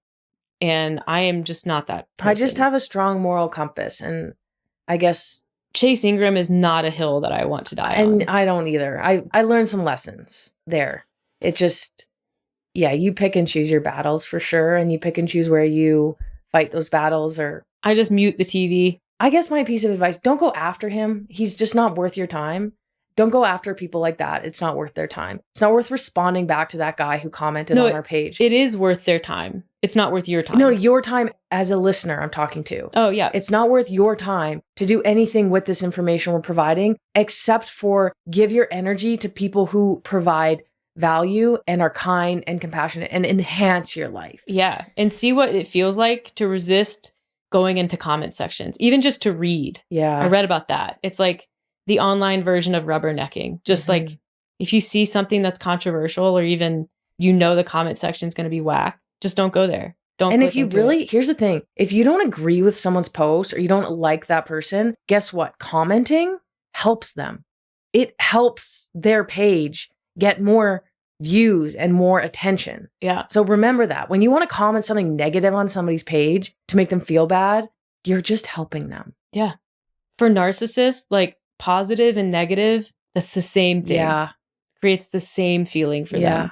And I am just not that person. I just have a strong moral compass. And I guess Chase Ingram is not a hill that I want to die on. And I don't either. I learned some lessons there. It just, you pick and choose your battles for sure. And you pick and choose where you fight those battles. Or I just mute the TV. I guess my piece of advice, don't go after him. He's just not worth your time. don't go after people like that. It's not worth their time. It's not worth responding back to that guy who commented on our page. It is worth their time. It's not worth your time. No, your time as a listener I'm talking to. Oh, yeah. It's not worth your time to do anything with this information we're providing, except for give your energy to people who provide value and are kind and compassionate and enhance your life. Yeah. And see what it feels like to resist going into comment sections, even just to read. Yeah. I read about that. It's like the online version of rubbernecking. Just like if you see something that's controversial or even the comment section is going to be whack, just don't go there. And if you really, here's the thing, if you don't agree with someone's post or you don't like that person, guess what? Commenting helps them. It helps their page get more views and more attention. Yeah. So remember that when you want to comment something negative on somebody's page to make them feel bad, you're just helping them. Yeah. For narcissists, like positive and negative, that's the same thing. Yeah. Creates the same feeling for them.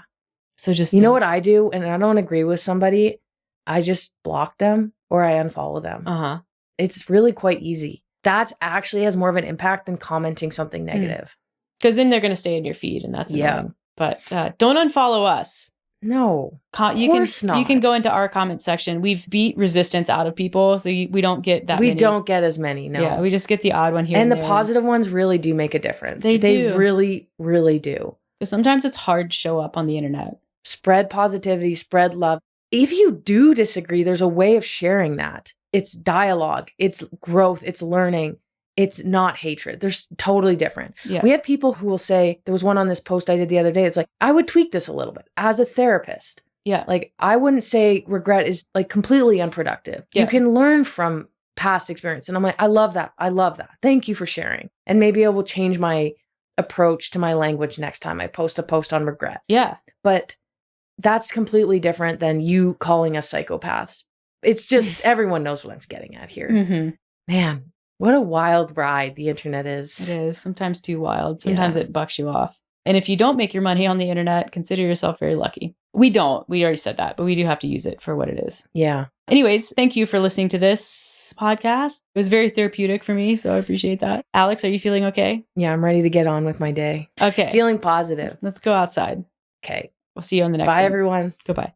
So just, know what I do? And I don't agree with somebody. I just block them or I unfollow them. It's really quite easy. That actually has more of an impact than commenting something negative. Because then they're going to stay in your feed and that's annoying. But don't unfollow us. No, you can go into our comment section. We've beat resistance out of people, so we don't get that. We don't get as many. No, yeah, we just get the odd one here. And the positive ones really do make a difference. They really, really do. Because sometimes it's hard to show up on the internet. Spread positivity, spread love. If you do disagree, there's a way of sharing that. It's dialogue, it's growth, it's learning. It's not hatred. They're totally different. Yeah. We have people who will say, there was one on this post I did the other day. It's like, I would tweak this a little bit as a therapist. Yeah. Like, I wouldn't say regret is like completely unproductive. Yeah. You can learn from past experience. And I'm like, I love that. I love that. Thank you for sharing. And maybe I will change my approach to my language next time I post a post on regret. Yeah. But that's completely different than you calling us psychopaths. It's just, everyone knows what I'm getting at here. Man. What a wild ride the internet is. It is. Sometimes too wild. Sometimes it bucks you off. And if you don't make your money on the internet, consider yourself very lucky. We don't. We already said that, but we do have to use it for what it is. Yeah. Anyways, thank you for listening to this podcast. It was very therapeutic for me, so I appreciate that. Alex, are you feeling okay? Yeah, I'm ready to get on with my day. Okay. Feeling positive. Let's go outside. Okay. We'll see you on the next one. Bye, everyone. Goodbye.